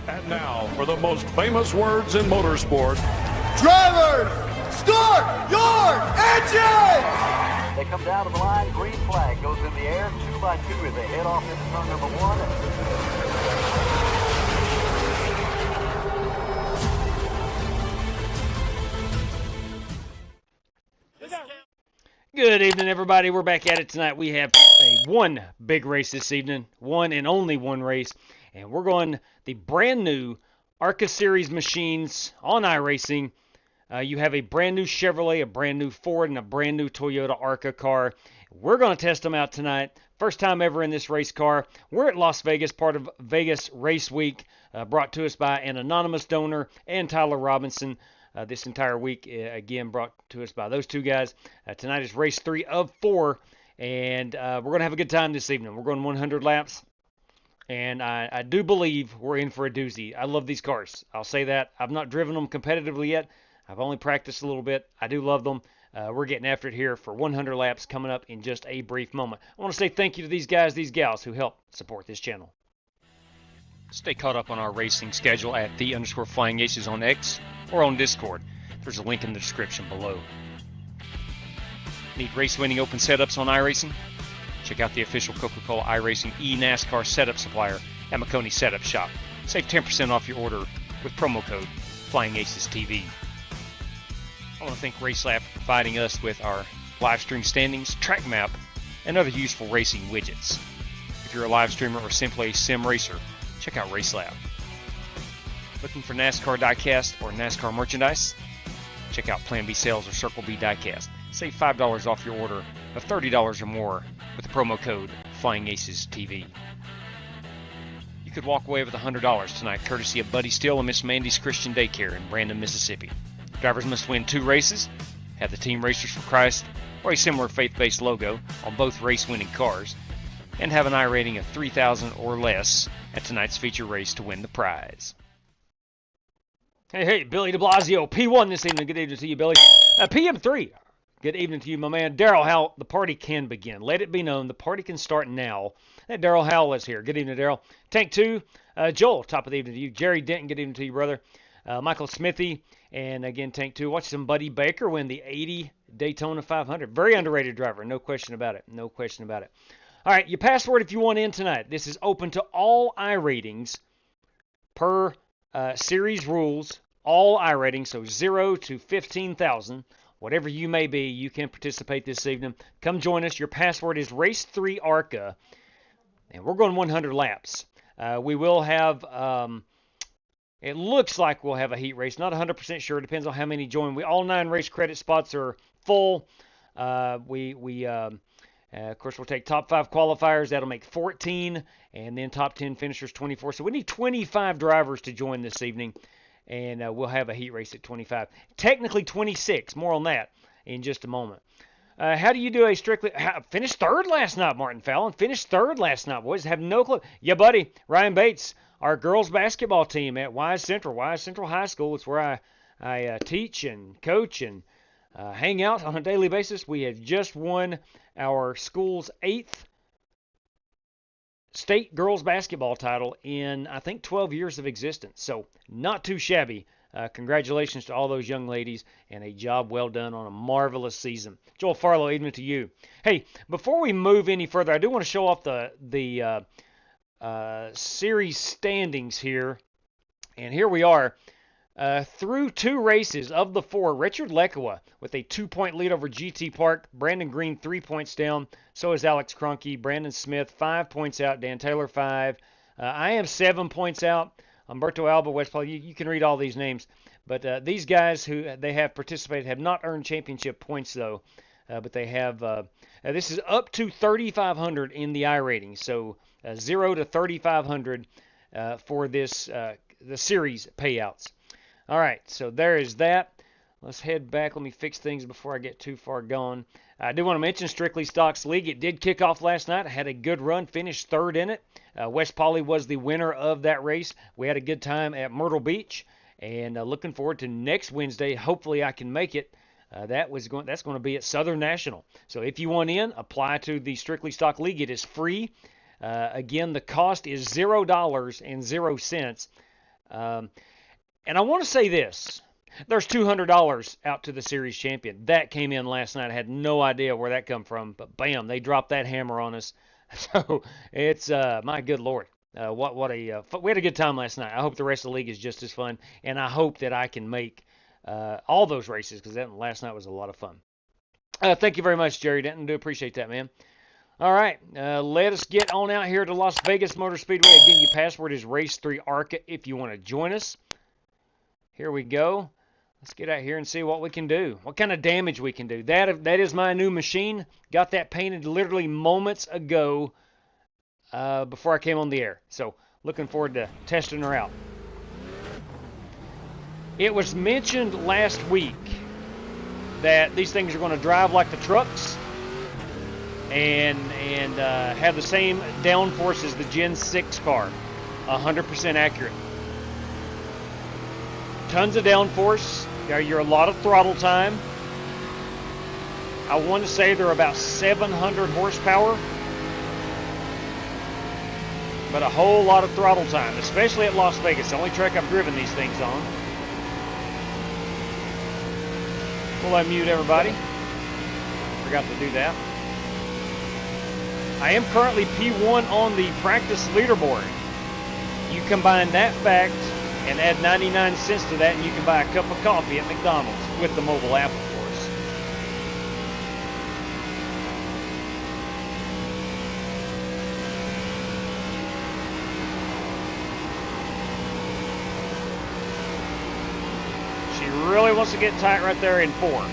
And now for the most famous words in motorsport. Drivers, start your engines! They come down to the line, green flag goes in the air, 2 by 2 as they head off into turn number 1. Good evening, everybody. We're back at it tonight. We have one big race this evening, one and only one race, and we're going the brand new ARCA Series machines on iRacing. You have a brand new Chevrolet, a brand new Ford, and a brand new Toyota ARCA car. We're going to test them out tonight. First time ever in this race car. We're at Las Vegas, part of Vegas Race Week, brought to us by an anonymous donor and Tyler Robinson. This entire week, again, brought to us by those two guys. Tonight is race 3 of 4, and we're going to have a good time this evening. We're going 100 laps, and I do believe we're in for a doozy. I love these cars. I'll say that. I've not driven them competitively yet. I've only practiced a little bit. I do love them. We're getting after it here for 100 laps coming up in just a brief moment. I want to say thank you to these guys, these gals who help support this channel. Stay caught up on our racing schedule at _FlyingAces on X or on Discord. There's a link in the description below. Need race-winning open setups on iRacing? Check out the official Coca-Cola iRacing NASCAR setup supplier at McConey Setup Shop. Save 10% off your order with promo code FlyingAcesTV. I want to thank RaceLab for providing us with our live stream standings, track map, and other useful racing widgets. If you're a live streamer or simply a sim racer, check out RaceLab. Looking for NASCAR diecast or NASCAR merchandise? Check out Plan B Sales or Circle B Diecast. Save $5 off your order of $30 or more with the promo code FlyingAcesTV. You could walk away with $100 tonight courtesy of Buddy Steele and Miss Mandy's Christian Daycare in Brandon, Mississippi. Drivers must win 2 races, have the Team Racers for Christ or a similar faith-based logo on both race-winning cars, and have an I rating of 3,000 or less at tonight's feature race to win the prize. Hey, Billy de Blasio, P1 this evening. Good evening to you, Billy. PM3, good evening to you, my man. Daryl Howell, the party can begin. Let it be known, the party can start now. That Daryl Howell is here. Good evening, Daryl. Tank 2, Joel, top of the evening to you. Jerry Denton, good evening to you, brother. Michael Smithy, and again, Tank 2. Watch some Buddy Baker win the 80 Daytona 500. Very underrated driver, no question about it. No question about it. All right, your password if you want in tonight. This is open to all iRatings per series rules, all iRatings, so 0 to 15,000. Whatever you may be, you can participate this evening. Come join us. Your password is Race3 ARCA, and we're going 100 laps. We will have, it looks like we'll have a heat race. Not 100% sure. It depends on how many join. All 9 race credit spots are full. Of course, we'll take top 5 qualifiers. That'll make 14, and then top 10 finishers 24. So we need 25 drivers to join this evening, and we'll have a heat race at 25. Technically 26. More on that in just a moment. How do you do a strictly... Finished 3rd last night, Martin Fallon. Finished 3rd last night, boys. Have no clue. Yeah, buddy, Ryan Bates, our girls basketball team at Wise Central High School. It's where I teach and coach and hang out on a daily basis. We have just won our school's 8th state girls basketball title in, I think, 12 years of existence. So not too shabby. Congratulations to all those young ladies, and a job well done on a marvelous season. Joel Farlow, evening to you. Hey, before we move any further, I do want to show off the series standings here. And here we are. Through 2 races of the 4, Richard Lekowa with a 2-point lead over GT Park. Brandon Green 3 points down. So is Alex Cronky. Brandon Smith 5 points out. Dan Taylor 5. I am 7 points out. Humberto Alba, West Paul. You can read all these names. But these guys who they have participated have not earned championship points, though. But they have. This is up to 3,500 in the iRating. So 0 to 3,500 for this the series payouts. All right, so there is that. Let's head back. Let me fix things before I get too far gone. I do want to mention Strictly Stocks League. It did kick off last night. I had a good run, finished 3rd in it. West Pauley was the winner of that race. We had a good time at Myrtle Beach, and looking forward to next Wednesday. Hopefully I can make it. That's going to be at Southern National. So if you want in, apply to the Strictly Stock League. It is free. Again, the cost is $0.00. And I want to say this. There's $200 out to the series champion. That came in last night. I had no idea where that come from, but bam, they dropped that hammer on us. So it's, my good Lord. We had a good time last night. I hope the rest of the league is just as fun, and I hope that I can make all those races, because that last night was a lot of fun. Thank you very much, Jerry Denton. Do appreciate that, man. All right, let us get on out here to Las Vegas Motor Speedway. Again, your password is Race3 ARCA if you want to join us. Here we go. Let's get out here and see what we can do. What kind of damage we can do. That is my new machine. Got that painted literally moments ago before I came on the air. So looking forward to testing her out. It was mentioned last week that these things are going to drive like the trucks and have the same downforce as the Gen 6 car. 100% accurate. Tons of downforce. You're a lot of throttle time. I want to say they're about 700 horsepower. But a whole lot of throttle time, especially at Las Vegas, the only track I've driven these things on. We'll unmute everybody. Forgot to do that. I am currently P1 on the practice leaderboard. You combine that fact and add 99 cents to that, and you can buy a cup of coffee at McDonald's with the mobile app, of course. She really wants to get tight right there in 4.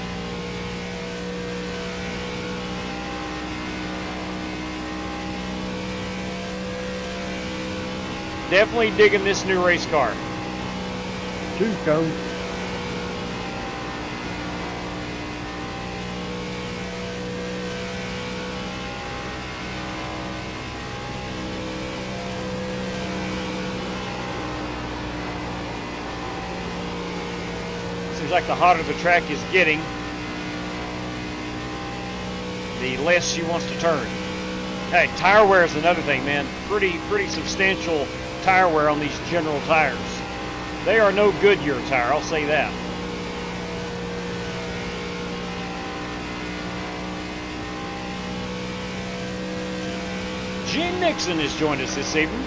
Definitely digging this new race car. 2 cones. Seems like the hotter the track is getting, the less she wants to turn. Hey, tire wear is another thing, man. Pretty substantial tire wear on these General tires. They are no Goodyear tire, I'll say that. Gene Nixon has joined us this evening.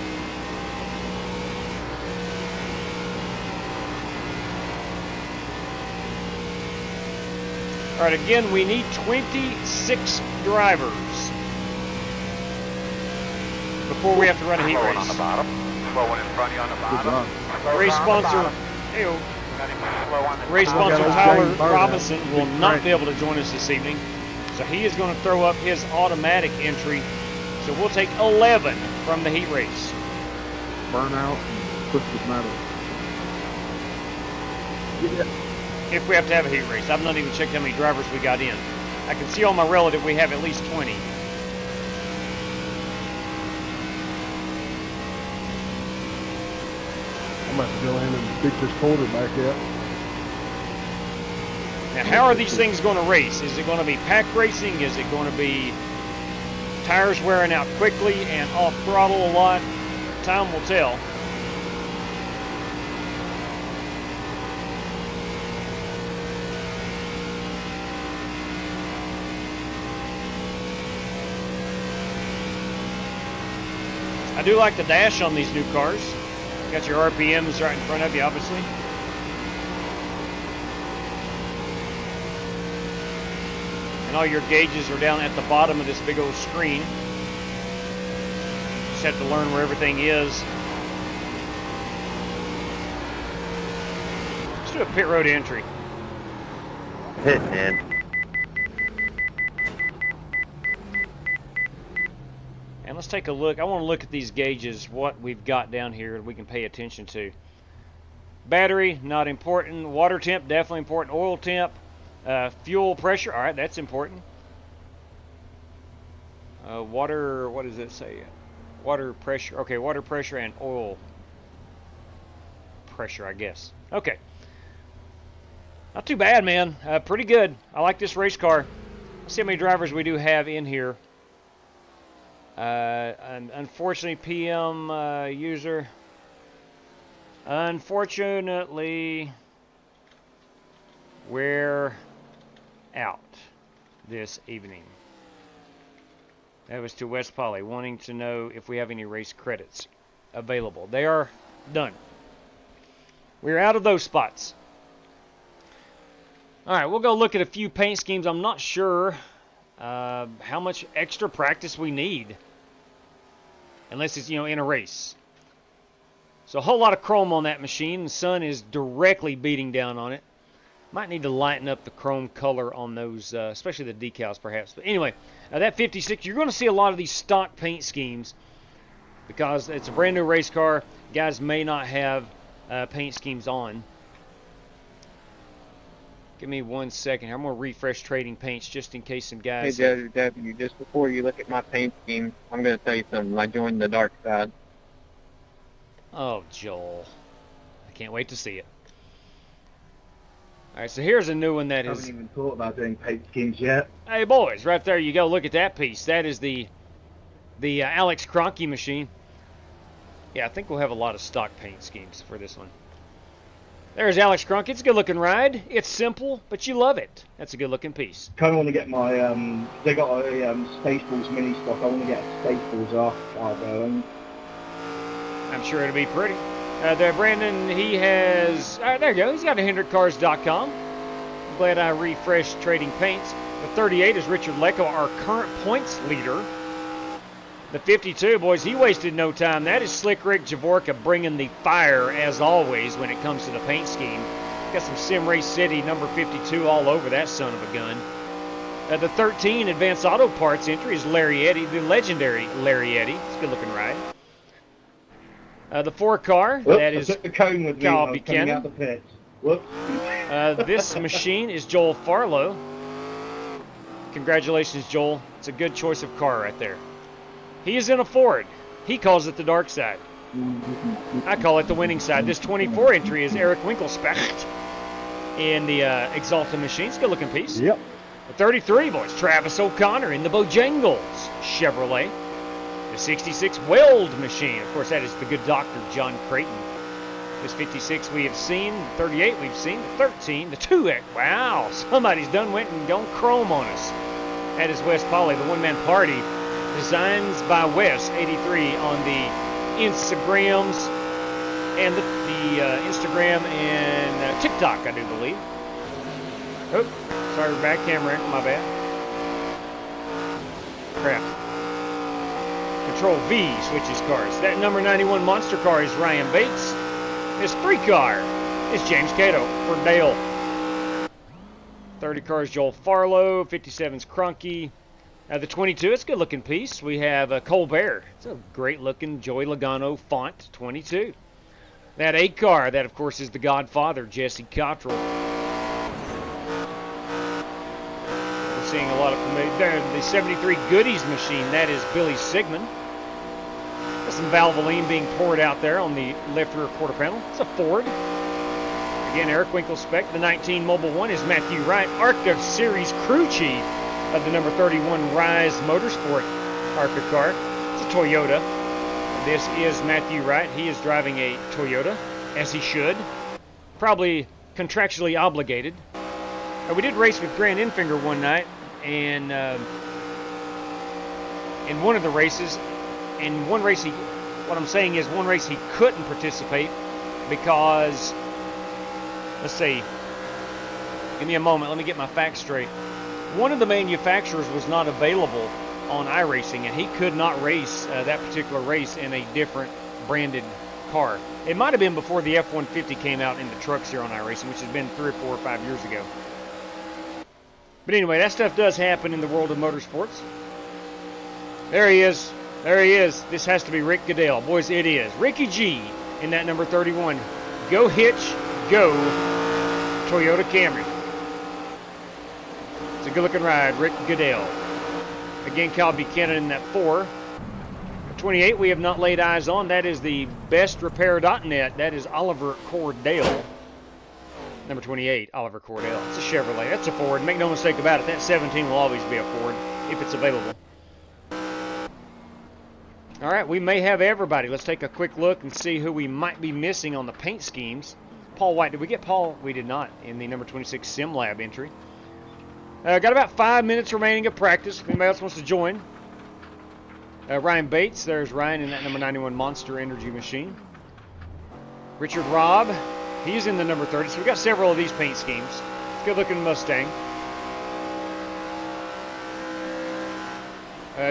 All right, again, we need 26 drivers before we have to run a heat race. On the bottom. Slow one in front of you on the bottom. Race sponsor, race sponsor Tyler Robinson will not be able to join us this evening, so he is going to throw up his automatic entry. So we'll take 11 from the heat race. Burnout and twisted metal. Yeah. If we have to have a heat race. I've not even checked how many drivers we got in. I can see on my relative we have at least 20. I'm about to go in and pick this quarterback up. Now, how are these things going to race? Is it going to be pack racing? Is it going to be tires wearing out quickly and off throttle a lot? Time will tell. I do like the dash on these new cars. Got your RPMs right in front of you, obviously. And all your gauges are down at the bottom of this big old screen. Just have to learn where everything is. Let's do a pit road entry. Pit man. And let's take a look. I want to look at these gauges, what we've got down here that we can pay attention to. Battery, not important. Water temp, definitely important. Oil temp. Fuel pressure, all right, that's important. Water, what does it say? Water pressure, okay, water pressure and oil pressure, I guess. Okay. Not too bad, man. Pretty good. I like this race car. Let's see how many drivers we do have in here. Unfortunately, PM user. Unfortunately, we're out this evening. That was to West Poly, wanting to know if we have any race credits available. They are done. We're out of those spots. All right, we'll go look at a few paint schemes. I'm not sure how much extra practice we need, unless it's, in a race. So a whole lot of chrome on that machine. The sun is directly beating down on it. Might need to lighten up the chrome color on those, especially the decals perhaps. But anyway, that 56, you're going to see a lot of these stock paint schemes because it's a brand new race car. Guys may not have paint schemes on. Give me 1 second. I'm going to refresh trading paints just in case some guys... Hey, W, just before you look at my paint scheme, I'm going to tell you something. I joined the dark side. Oh, Joel. I can't wait to see it. All right, so here's a new one that I is... haven't even thought about doing paint schemes yet. Hey, boys, right there you go. Look at that piece. That is the Alex Kroenke machine. Yeah, I think we'll have a lot of stock paint schemes for this one. There's Alex Kroenke. It's a good-looking ride. It's simple, but you love it. That's a good-looking piece. Kind of want to get my, they got a Spaceballs mini stock. I want to get Spaceballs off going. I'm sure it'll be pretty. There, Brandon, he has... there you go. He's got HendrickCars.com. I'm glad I refreshed trading paints. The 38 is Richard Lecco, our current points leader. The 52, boys, he wasted no time. That is Slick Rick Javorka bringing the fire, as always, when it comes to the paint scheme. Got some Sim Race City number 52 all over that son of a gun. The 13 Advanced Auto Parts entry is Larry Eddy, the legendary Larry Eddy. It's a good-looking ride. The 4 car, that is took the cone with Kyle me. Buchanan. Out the pits. Whoops. This machine is Joel Farlow. Congratulations, Joel. It's a good choice of car right there. He is in a Ford. He calls it the dark side. I call it the winning side. This 24 entry is Eric Winkelspecht in the Exalta machine. It's a good-looking piece. Yep. The 33, boys, Travis O'Connor in the Bojangles Chevrolet. The 66 Weld machine. Of course, that is the good Dr. John Creighton. This 56 we have seen. The 38 we've seen. The 13, the 2X. Wow, somebody's went and gone chrome on us. That is West Poly, the one-man party. Designs by Wes, 83 on the Instagrams and the Instagram and TikTok, I do believe. Oh, sorry, back camera, my bad. Crap. Control V switches cars. That number 91 monster car is Ryan Bates. This 3 car is James Cato for Dale. 30 cars Joel Farlow. 57's Kroenke. The 22, it's a good-looking piece. We have Colbert. It's a great-looking Joey Logano font 22. That 8 car, that of course is the Godfather, Jesse Cottrell. We're seeing a lot of familiar. There, the 73 Goodies machine, that is Billy Sigmund. Got some Valvoline being poured out there on the left rear quarter panel. It's a Ford. Again, Eric Winkelspecht. The 19 Mobile 1 is Matthew Wright, ARCA Series crew chief of the number 31 Rise Motorsport ARCA car. It's a Toyota. This is Matthew Wright. He is driving a Toyota, as he should. Probably contractually obligated. We did race with Grant Enfinger one night, and in one of the races, in one race one race he couldn't participate because, let's see, give me a moment, let me get my facts straight. One of the manufacturers was not available on iRacing, and he could not race that particular race in a different branded car. It might have been before the F-150 came out in the trucks here on iRacing, which has been 3 or 4 or 5 years ago. But anyway, that stuff does happen in the world of motorsports. There he is. There he is. This has to be Rick Goodell. Boys, it is. Ricky G in that number 31. Go Hitch, go Toyota Camry. It's a good-looking ride, Rick Goodell. Again, Kyle Buchanan in that 4. 28 we have not laid eyes on. That is the bestrepair.net. That is Oliver Cordell. Number 28, Oliver Cordell. It's a Chevrolet. That's a Ford. Make no mistake about it. That 17 will always be a Ford if it's available. All right, we may have everybody. Let's take a quick look and see who we might be missing on the paint schemes. Paul White, did we get Paul? We did not in the number 26 SimLab entry. Got about 5 minutes remaining of practice. If anybody else wants to join. Ryan Bates, there's Ryan in that number 91 Monster Energy machine. Richard Robb, he's in the number 30. So we got several of these paint schemes. Good looking Mustang.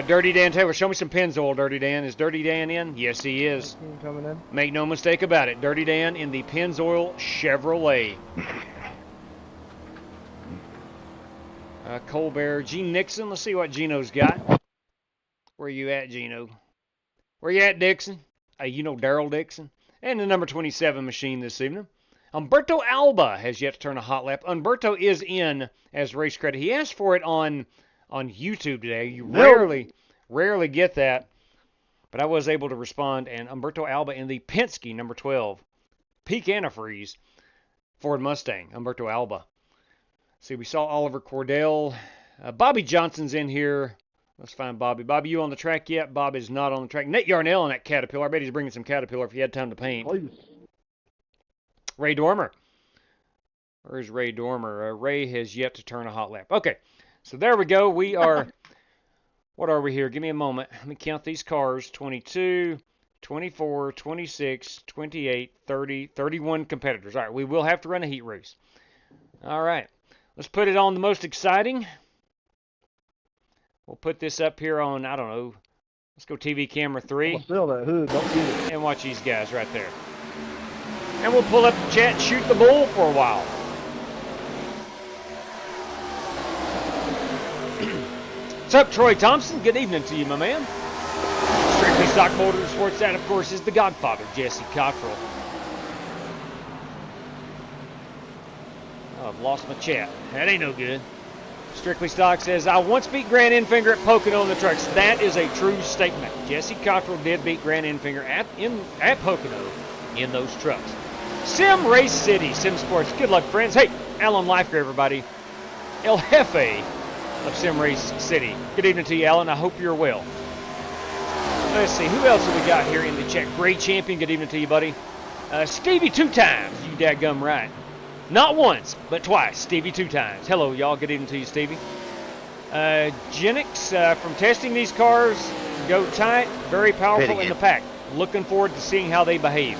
Dirty Dan Taylor, show me some Pennzoil, Dirty Dan. Is Dirty Dan in? Yes, he is. Coming in. Make no mistake about it. Dirty Dan in the Pennzoil Chevrolet. Colbert, Gene Nixon. Let's see what Gino's got. Where you at, Gino? Where you at, Dixon? Hey, you know Daryl Dixon. And the number 27 machine this evening. Umberto Alba has yet to turn a hot lap. Umberto is in as race credit. He asked for it on YouTube today. You rarely get that. But I was able to respond. And Umberto Alba in the Penske number 12. Peak antifreeze Ford Mustang. Umberto Alba. See, we saw Oliver Cordell. Bobby Johnson's in here. Let's find Bobby. Bobby, you on the track yet? Bob is not on the track. Nate Yarnell in that Caterpillar. I bet he's bringing some Caterpillar if he had time to paint. Please. Ray Dormer. Where's Ray Dormer? Ray has yet to turn a hot lap. Okay, so there we go. We are, what are we here? Give me a moment. Let me count these cars. 22, 24, 26, 28, 30, 31 competitors. All right, we will have to run a heat race. All right, let's put it on the most exciting. We'll put this up here on, I don't know, let's go TV camera 3. I'll sell that hood. Don't get it. And watch these guys right there. And we'll pull up the chat and shoot the bull for a while. What's up, Troy Thompson? Good evening to you, my man. Strictly Stock Motorsports, that, of course, is the Godfather, Jesse Cottrell. Oh, I've lost my chat. That ain't no good. Strictly Stock says, I once beat Grant Enfinger at Pocono in the trucks. That is a true statement. Jesse Cottrell did beat Grant Enfinger at Pocono in those trucks. Sim Race City, Sim Sports. Good luck, friends. Hey, Alan Leifker, everybody. El Jefe of Sim Race City. Good evening to you, Alan. I hope you're well. Let's see, who else have we got here in the chat? Great Champion, good evening to you, buddy. Stevie 2 times, you dadgum right. Not once, but twice. Stevie 2 times. Hello, y'all. Good evening to you, Stevie. Genix, from testing these cars, go tight, very powerful in the pack. Looking forward to seeing how they behave.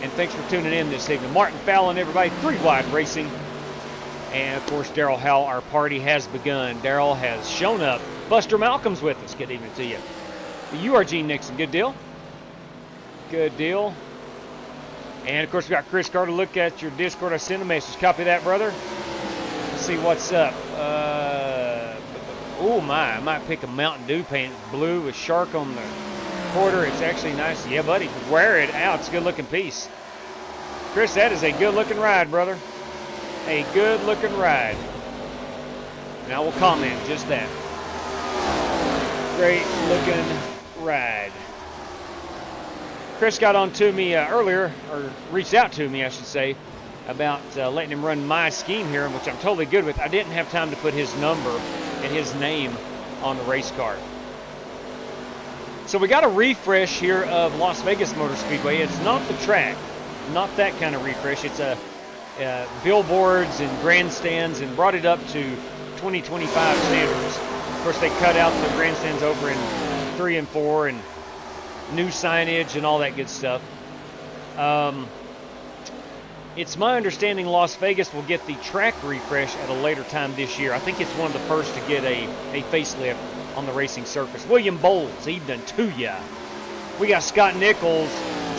And thanks for tuning in this evening. Martin Fallon, everybody, 3 Wide Racing. And, of course, Daryl Howell, our party has begun. Daryl has shown up. Buster Malcolm's with us. Good evening to you. You are Gene Nixon. Good deal? Good deal. And, of course, we got Chris Carter. Look at your Discord. I sent a message. Copy that, brother. Let's see what's up. Oh, my. I might pick a Mountain Dew paint. Blue with shark on the quarter. It's actually nice. Yeah, buddy. Wear it out. It's a good-looking piece. Chris, that is a good-looking ride, brother. A good-looking ride. And I will comment just that. Great-looking ride. Chris got on to me earlier, or reached out to me, I should say, about letting him run my scheme here, which I'm totally good with. I didn't have time to put his number and his name on the race car. So we got a refresh here of Las Vegas Motor Speedway. It's not the track, not that kind of refresh. It's a billboards and grandstands, and brought it up to 2025 standards. Of course, they cut out the grandstands over in 3 and 4 and new signage and all that good stuff. It's my understanding Las Vegas will get the track refresh at a later time this year. I think it's one of the first to get a facelift on the racing circuit. William Bowles, evening to ya. We got Scott Nichols.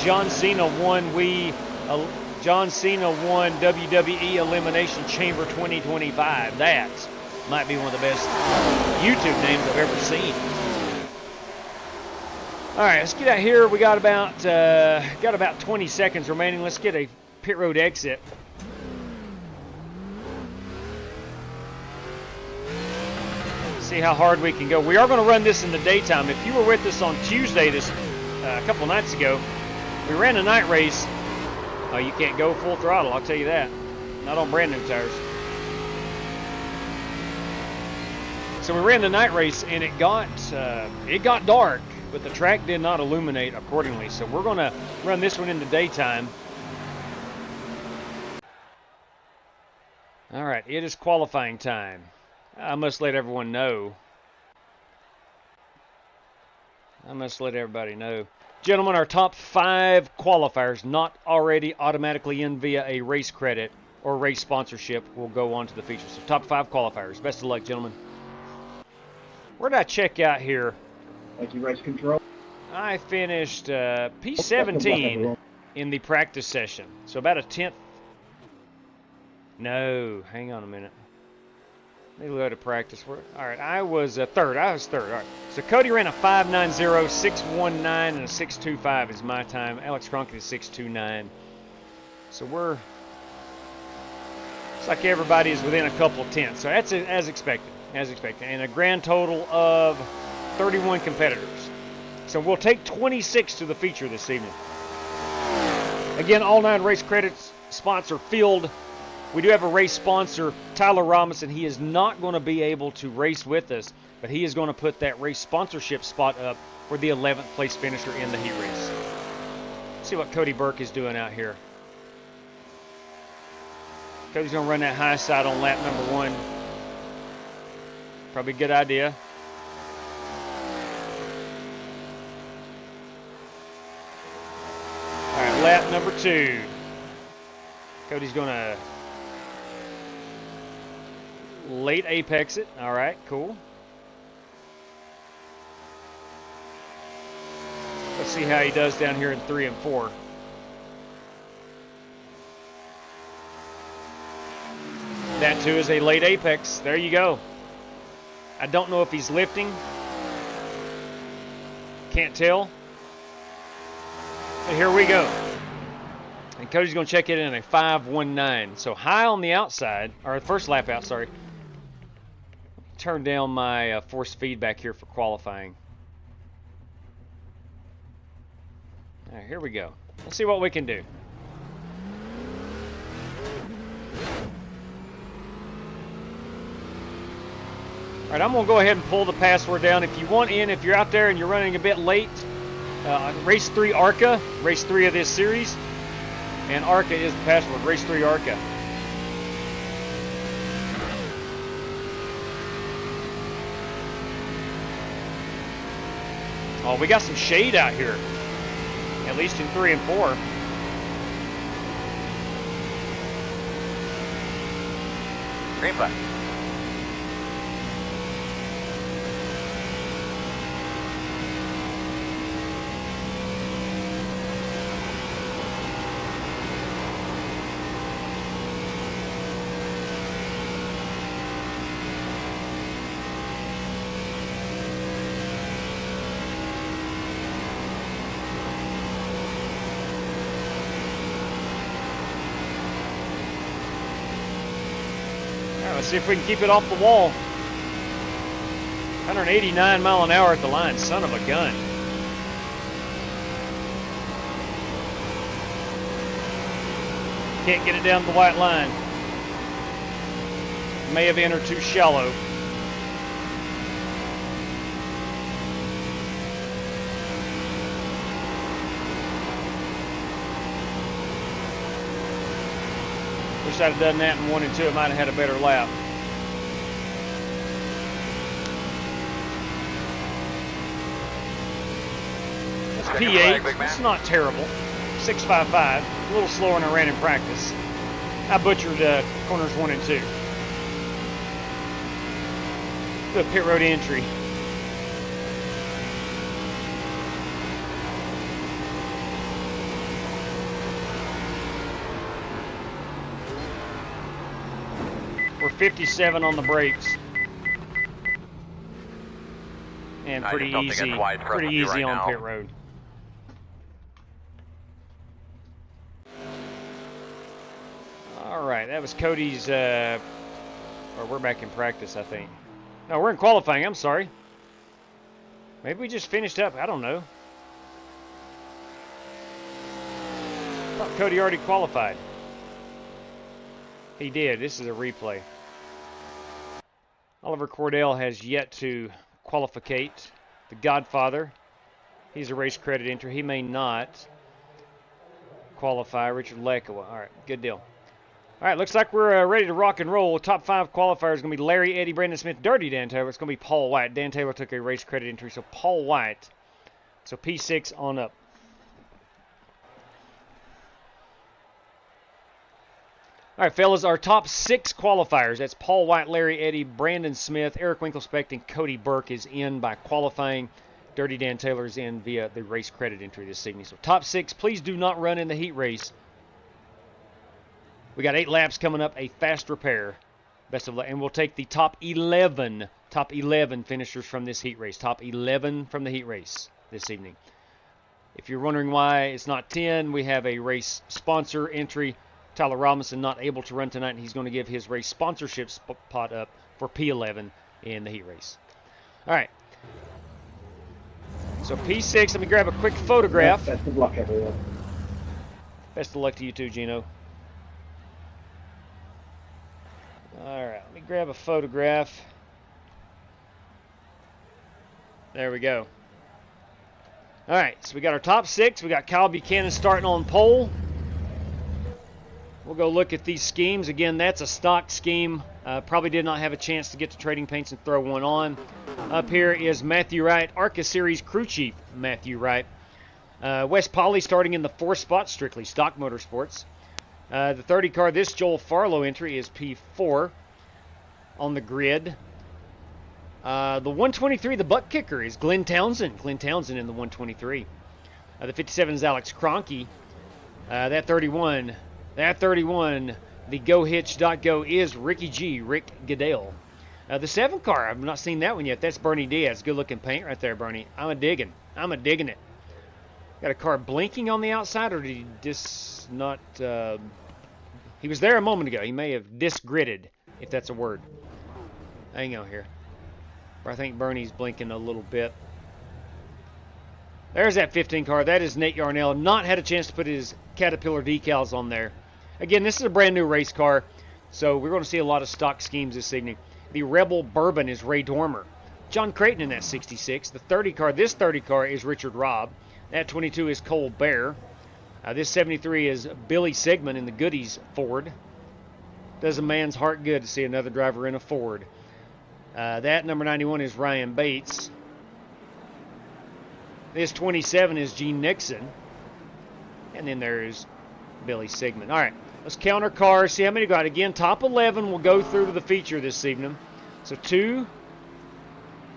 John Cena won WWE Elimination Chamber 2025. That might be one of the best YouTube names I've ever seen. All right, let's get out here. We got about 20 seconds remaining. Let's get a pit road exit. See how hard we can go. We are going to run this in the daytime. If you were with us on Tuesday a couple nights ago, we ran a night race. Oh, you can't go full throttle, I'll tell you that. Not on brand new tires. So we ran the night race, and it got dark but the track did not illuminate accordingly. So we're going to run this one in the daytime. All right, it is qualifying time. I must let everyone know. I must let everybody know. Gentlemen, our top 5 qualifiers not already automatically in via a race credit or race sponsorship will go on to the feature. So top 5 qualifiers. Best of luck, gentlemen. Where did I check out here? Thank you, race control. I finished P17 in the practice session. So about a 10th. No, hang on a minute. Let me go to practice. All right, I was third. All right. So Cody ran a 5.90, 6.19, and a 6.25 is my time. Alex Cronkite is 6.29. So it's like everybody is within a couple tenths. So that's as expected. And a grand total of 31 competitors. So we'll take 26 to the feature this evening. Again, all 9 race credits sponsor field. We do have a race sponsor, Tyler Robinson. He is not going to be able to race with us, but he is going to put that race sponsorship spot up for the 11th place finisher in the heat race. Let's see what Cody Burke is doing out here. Cody's going to run that high side on lap number 1. Probably a good idea. All right, lap number 2. Cody's going to late apex it. All right, cool. Let's see how he does down here in 3 and 4. That too is a late apex. There you go. I don't know if he's lifting. Can't tell. But here we go. And Cody's going to check it in a 5.19. So high on the outside, or first lap out, sorry. Turn down my force feedback here for qualifying. All right, here we go. Let's see what we can do. All right, I'm going to go ahead and pull the password down. If you want in, if you're out there and you're running a bit late, Race 3 ARCA, Race 3 of this series, and ARCA is the password, Race 3 ARCA. Oh, we got some shade out here, at least in 3 and 4. Green flag. Let's see if we can keep it off the wall. 189 mile an hour at the line, son of a gun. Can't get it down the white line. May have entered too shallow. Wish I'd have done that in 1 and 2. It might have had a better lap. That's P8. It's not terrible. 6.55. A little slower than I ran in practice. I butchered corners 1 and 2. The pit road entry. We're 57 on the brakes. And pretty easy on pit road. All right, that was Cody's, or we're back in practice, I think. No, we're in qualifying, I'm sorry. Maybe we just finished up, I don't know. I thought Cody already qualified. He did, this is a replay. Oliver Cordell has yet to qualificate. The Godfather He's a race credit entry. He may not qualify. Richard Lekowa. All right, good deal. All right, looks like we're ready to rock and roll. Top 5 qualifiers is going to be Larry, Eddie, Brandon Smith, Dirty Dan Taylor. It's going to be Paul White. Dan Taylor took a race credit entry, so Paul White. So P6 on up. All right, fellas, our top 6 qualifiers. That's Paul White, Larry, Eddie, Brandon Smith, Eric Winklespect, and Cody Burke is in by qualifying. Dirty Dan Taylor's in via the race credit entry this evening. So top 6, please do not run in the heat race. We got 8 laps coming up, a fast repair. Best of luck. And we'll take the top 11 finishers from this heat race. Top 11 from the heat race this evening. If you're wondering why it's not 10, we have a race sponsor entry. Tyler Robinson not able to run tonight, and he's going to give his race sponsorship pot up for P11 in the heat race. All right. So P6, let me grab a quick photograph. Best of luck, everyone. Best of luck to you too, Gino. All right, let me grab a photograph. There we go. All right, so we got our top 6. We got Kyle Buchanan starting on pole. We'll go look at these schemes. Again, that's a stock scheme. Probably did not have a chance to get to Trading Paints and throw one on. Up here is Matthew Wright, ARCA Series crew chief Matthew Wright. Wes Polly starting in the 4th spot, strictly stock motorsports. The 30 car, this Joel Farlow entry is P4 on the grid. The 123, the butt kicker, is Glenn Townsend. Glenn Townsend in the 123. The 57 is Alex Cronky. That 31, the GoHitch.go is Ricky G, Rick Goodell. The 7 car, I've not seen that one yet. That's Bernie Diaz. Good looking paint right there, Bernie. I'm a digging it. Got a car blinking on the outside, or did he just not... he was there a moment ago. He may have disgridded, if that's a word. Hang on here. I think Bernie's blinking a little bit. There's that 15 car. That is Nate Yarnell. Not had a chance to put his Caterpillar decals on there. Again, this is a brand new race car, so we're going to see a lot of stock schemes this evening. The Rebel Bourbon is Ray Dormer. John Creighton in that 66. The 30 car, this 30 car is Richard Robb. That 22 is Cole Bear. This 73 is Billy Sigmund in the Goodies Ford. Does a man's heart good to see another driver in a Ford. That number 91 is Ryan Bates. This 27 is Gene Nixon. And then there's Billy Sigmund. All right, let's count our cars, see how many we got. Again, top 11 will go through to the feature this evening. So 2,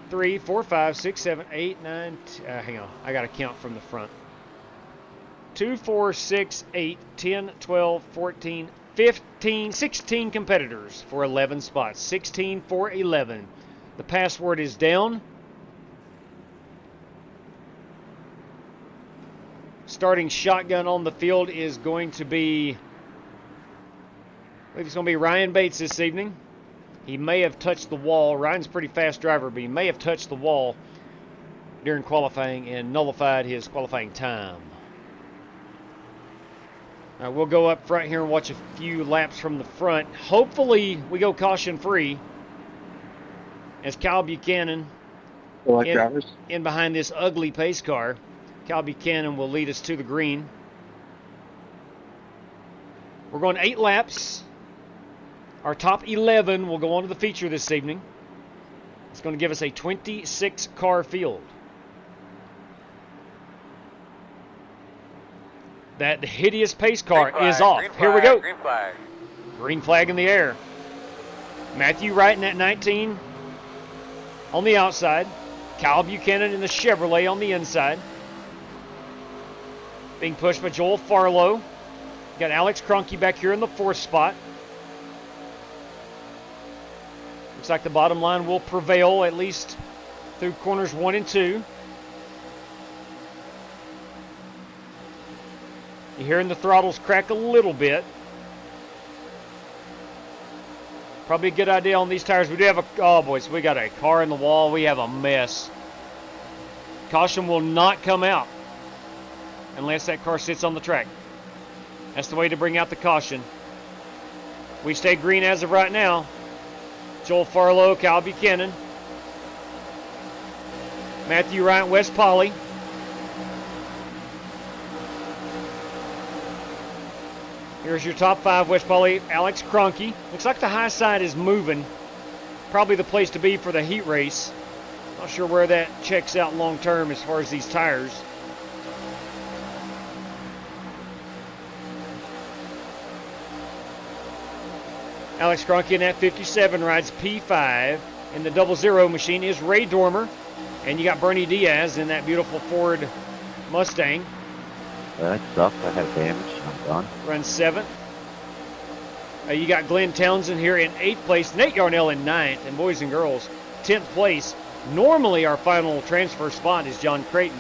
3, 4, 5, 6, 7, 8, 9, hang on, I got to count from the front. 2, 4, 6, 8, 10, 12, 14, 15, 16 competitors for 11 spots. 16 for 11. The password is down. Starting shotgun on the field is going to be, I believe it's going to be Ryan Bates this evening. He may have touched the wall. Ryan's a pretty fast driver, but he may have touched the wall during qualifying and nullified his qualifying time. We'll go up front here and watch a few laps from the front. Hopefully we go caution free as Kyle Buchanan in behind this ugly pace car. Kyle Buchanan will lead us to the green. We're going 8 laps. Our top 11 will go on to the feature this evening. It's going to give us a 26-car field. That hideous pace car is off. Here we go. Green flag. Green flag in the air. Matthew Wright in that 19 on the outside. Kyle Buchanan in the Chevrolet on the inside. Being pushed by Joel Farlow. Got Alex Cronky back here in the 4th spot. Looks like the bottom line will prevail, at least through corners 1 and 2. You're hearing the throttles crack a little bit. Probably a good idea on these tires. We do have oh boys, we got a car in the wall. We have a mess. Caution will not come out unless that car sits on the track. That's the way to bring out the caution. We stay green as of right now. Joel Farlow, Kyle Buchanan, Matthew Wright, Wes Polly. Here's your top 5, West Poly. Alex Cronky. Looks like the high side is moving. Probably the place to be for the heat race. Not sure where that checks out long term as far as these tires. Alex Cronky in that 57 rides P5. And the 00 machine is Ray Dormer. And you got Bernie Diaz in that beautiful Ford Mustang. That sucks. I have damage. I'm done. Runs 7th. You got Glenn Townsend here in 8th place. Nate Yarnell in 9th. And boys and girls, 10th place. Normally our final transfer spot is John Creighton.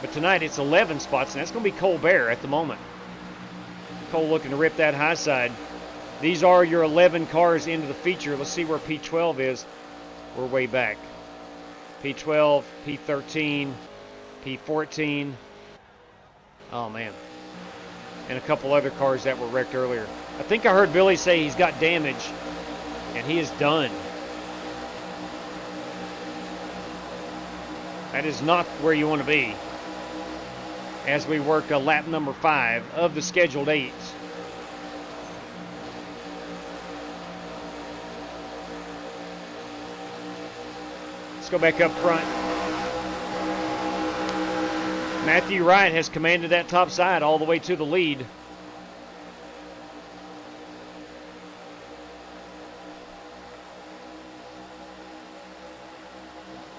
But tonight it's 11 spots. And that's going to be Cole Bear at the moment. Cole looking to rip that high side. These are your 11 cars into the feature. Let's see where P12 is. We're way back. P12, P13, P14. Oh, man. And a couple other cars that were wrecked earlier. I think I heard Billy say he's got damage, and he is done. That is not where you want to be as we work lap number 5 of the scheduled 8. Let's go back up front. Matthew Wright has commanded that top side all the way to the lead.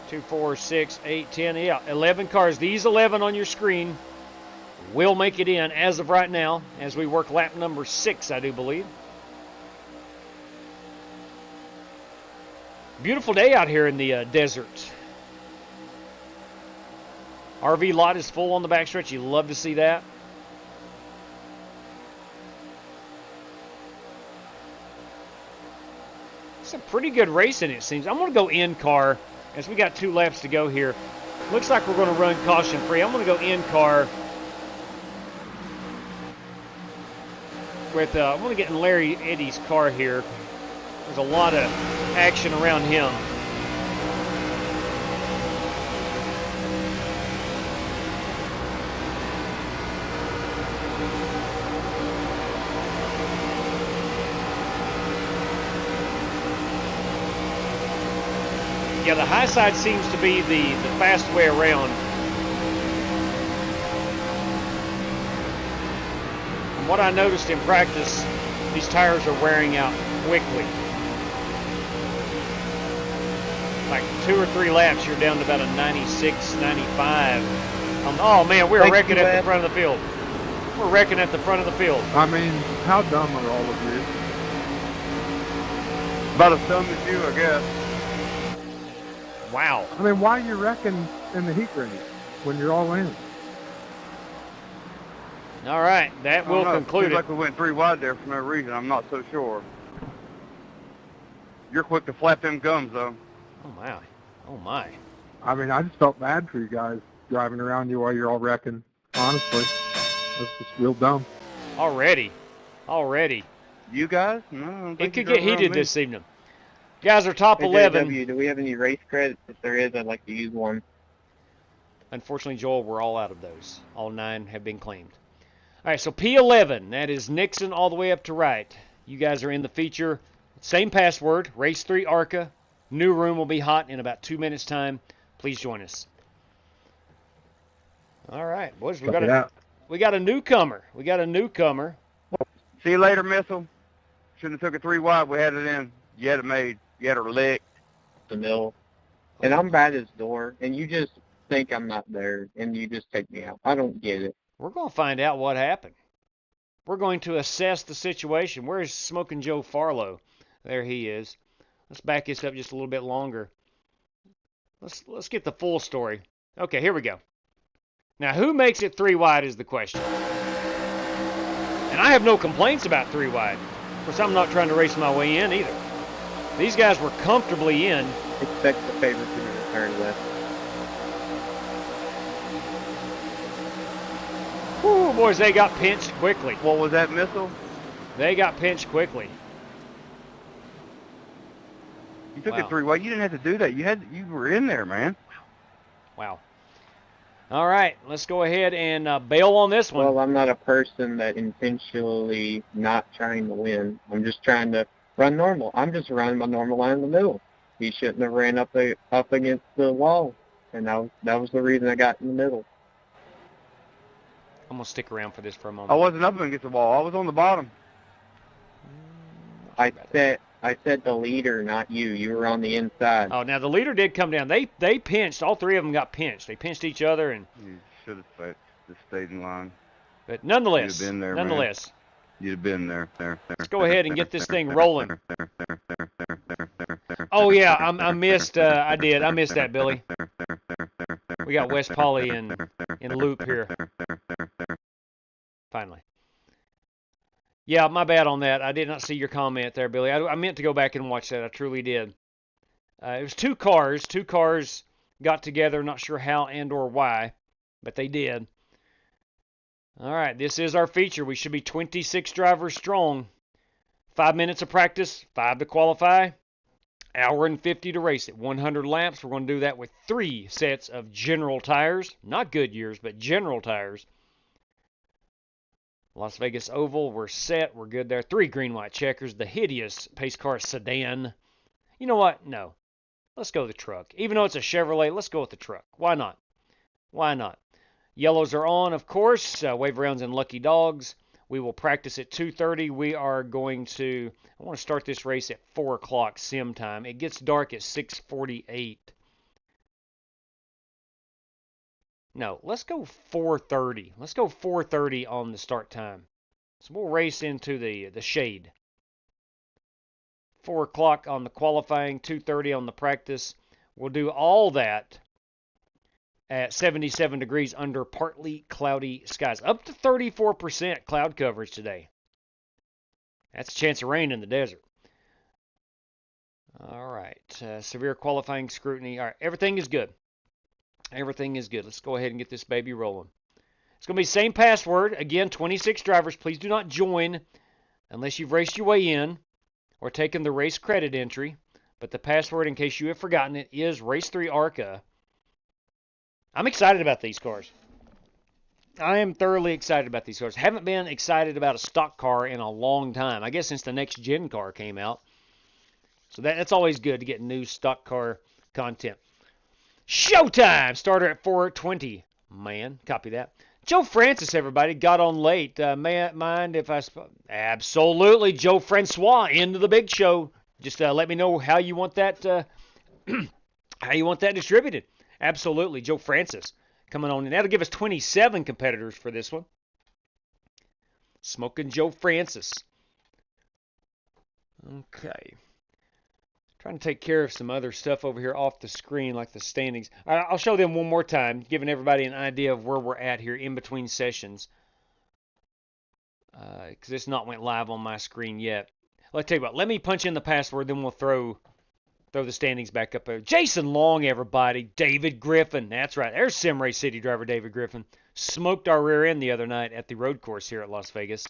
Two, 4, 6, 8, 10, yeah, 11 cars. These 11 on your screen will make it in as of right now as we work lap number 6, I do believe. Beautiful day out here in the desert. RV lot is full on the backstretch. You love to see that. It's a pretty good racing, it seems. I'm going to go in car as we got 2 laps to go here. Looks like we're going to run caution free. I'm going to go in car with I'm going to get in Larry Eddy's car here. There's a lot of action around him. Yeah, the high side seems to be the fast way around. From what I noticed in practice, these tires are wearing out quickly. Like 2 or 3 laps, you're down to about a 96, 95. Oh man, we're wrecking at the front of the field. We're wrecking at the front of the field. I mean, how dumb are all of you? About as dumb as you, I guess. Wow. I mean, why are you wrecking in the heat race when you're all in? All right, that will conclude Seems it. like we went 3 wide there for no reason. I'm not so sure. You're quick to flap them gums, though. Oh my. Oh my. I mean, I just felt bad for you guys driving around you while you're all wrecking. Honestly, that's just real dumb. Already. You guys? No, I don't think It could you get drove around heated me. this evening. Guys are top Hey, 11. JW, do we have any race credits? If there is, I'd like to use one. Unfortunately, Joel, we're all out of those. All 9 have been claimed. All right, so P11, that is Nixon all the way up to right. You guys are in the feature. Same password, Race 3 ARCA. New room will be hot in about 2 minutes' time. Please join us. All right, boys, we got a newcomer. We got a newcomer. See you later, Missile. Shouldn't have took it 3 wide. We had it in. You had it made. You had her licked. The mill. And I'm by this door, and you just think I'm not there, and you just take me out. I don't get it. We're going to find out what happened. We're going to assess the situation. Where is Smoking Joe Farlow? There he is. Let's back this up just a little bit longer. Let's get the full story. Okay, here we go. Now, who makes it 3 wide is the question. And I have no complaints about 3 wide. Of course, I'm not trying to race my way in either. These guys were comfortably in. Expect the favorite to return left. Whew, boys, they got pinched quickly. What was that, Missile? They got pinched quickly. You took Wow. it 3 wide. You didn't have to do that. You were in there, man. Wow. All right, let's go ahead and bail on this one. Well, I'm not a person that intentionally not trying to win. I'm just trying to run normal. I'm just running my normal line in the middle. He shouldn't have ran up against the wall, and that was the reason I got in the middle. I'm going to stick around for this for a moment. I wasn't up against the wall. I was on the bottom. I said the leader, not you. You were on the inside. Oh, now the leader did come down. They pinched. All three of them got pinched. They pinched each other, and You should have stayed in line. but nonetheless, You'd have been there, nonetheless, You'd have been there. let's go ahead and get this thing rolling. Oh yeah, I missed. I did. I missed that, Billy. We got West Polly in loop here. Finally. Yeah, my bad on that. I did not see your comment there, Billy. I meant to go back and watch that. I truly did. It was two cars. Two cars got together. Not sure how and or why, but they did. All right, this is our feature. We should be 26 drivers strong. 5 minutes of practice, 5 to qualify, hour and 50 to race it. 100 laps. We're going to do that with 3 sets of general tires. Not Goodyears, but general tires. Las Vegas Oval, we're set. We're good there. 3 green-white checkers. The hideous pace car sedan. You know what? No. Let's go with the truck. Even though it's a Chevrolet, let's go with the truck. Why not? Why not? Yellows are on, of course. Wave rounds and lucky dogs. We will practice at 2:30. We are going to, I want to start this race at 4 o'clock sim time. It gets dark at 6:48. No, let's go 4:30. Let's go 4:30 on the start time. So we'll race into the shade. 4 o'clock on the qualifying, 2:30 on the practice. We'll do all that at 77 degrees under partly cloudy skies. Up to 34% cloud coverage today. That's a chance of rain in the desert. All right. Severe qualifying scrutiny. All right. Everything is good. Everything is good. Let's go ahead and get this baby rolling. It's going to be the same password. Again, 26 drivers. Please do not join unless you've raced your way in or taken the race credit entry. But the password, in case you have forgotten it, is Race3 ARCA. I'm excited about these cars. I am thoroughly excited about these cars. Haven't been excited about a stock car in a long time. I guess since the next gen car came out. So that's always good to get new stock car content. Showtime! Starter at 4:20. Man, copy that. Joe Francis, everybody, got on late. May I mind if I... Absolutely, Joe Francois into the big show. Just let me know how you want that how you want that distributed. Absolutely, Joe Francis coming on. And that'll give us 27 competitors for this one. Smoking Joe Francis. Okay. Trying to take care of some other stuff over here off the screen, like the standings. I'll show them one more time, giving everybody an idea of where we're at here in between sessions. Because it's not went live on my screen yet. Let's tell you what. Let me punch in the password, then we'll throw the standings back up there. Jason Long, everybody. David Griffin. That's right. There's Sim Race City driver David Griffin. Smoked our rear end the other night at the road course here at Las Vegas.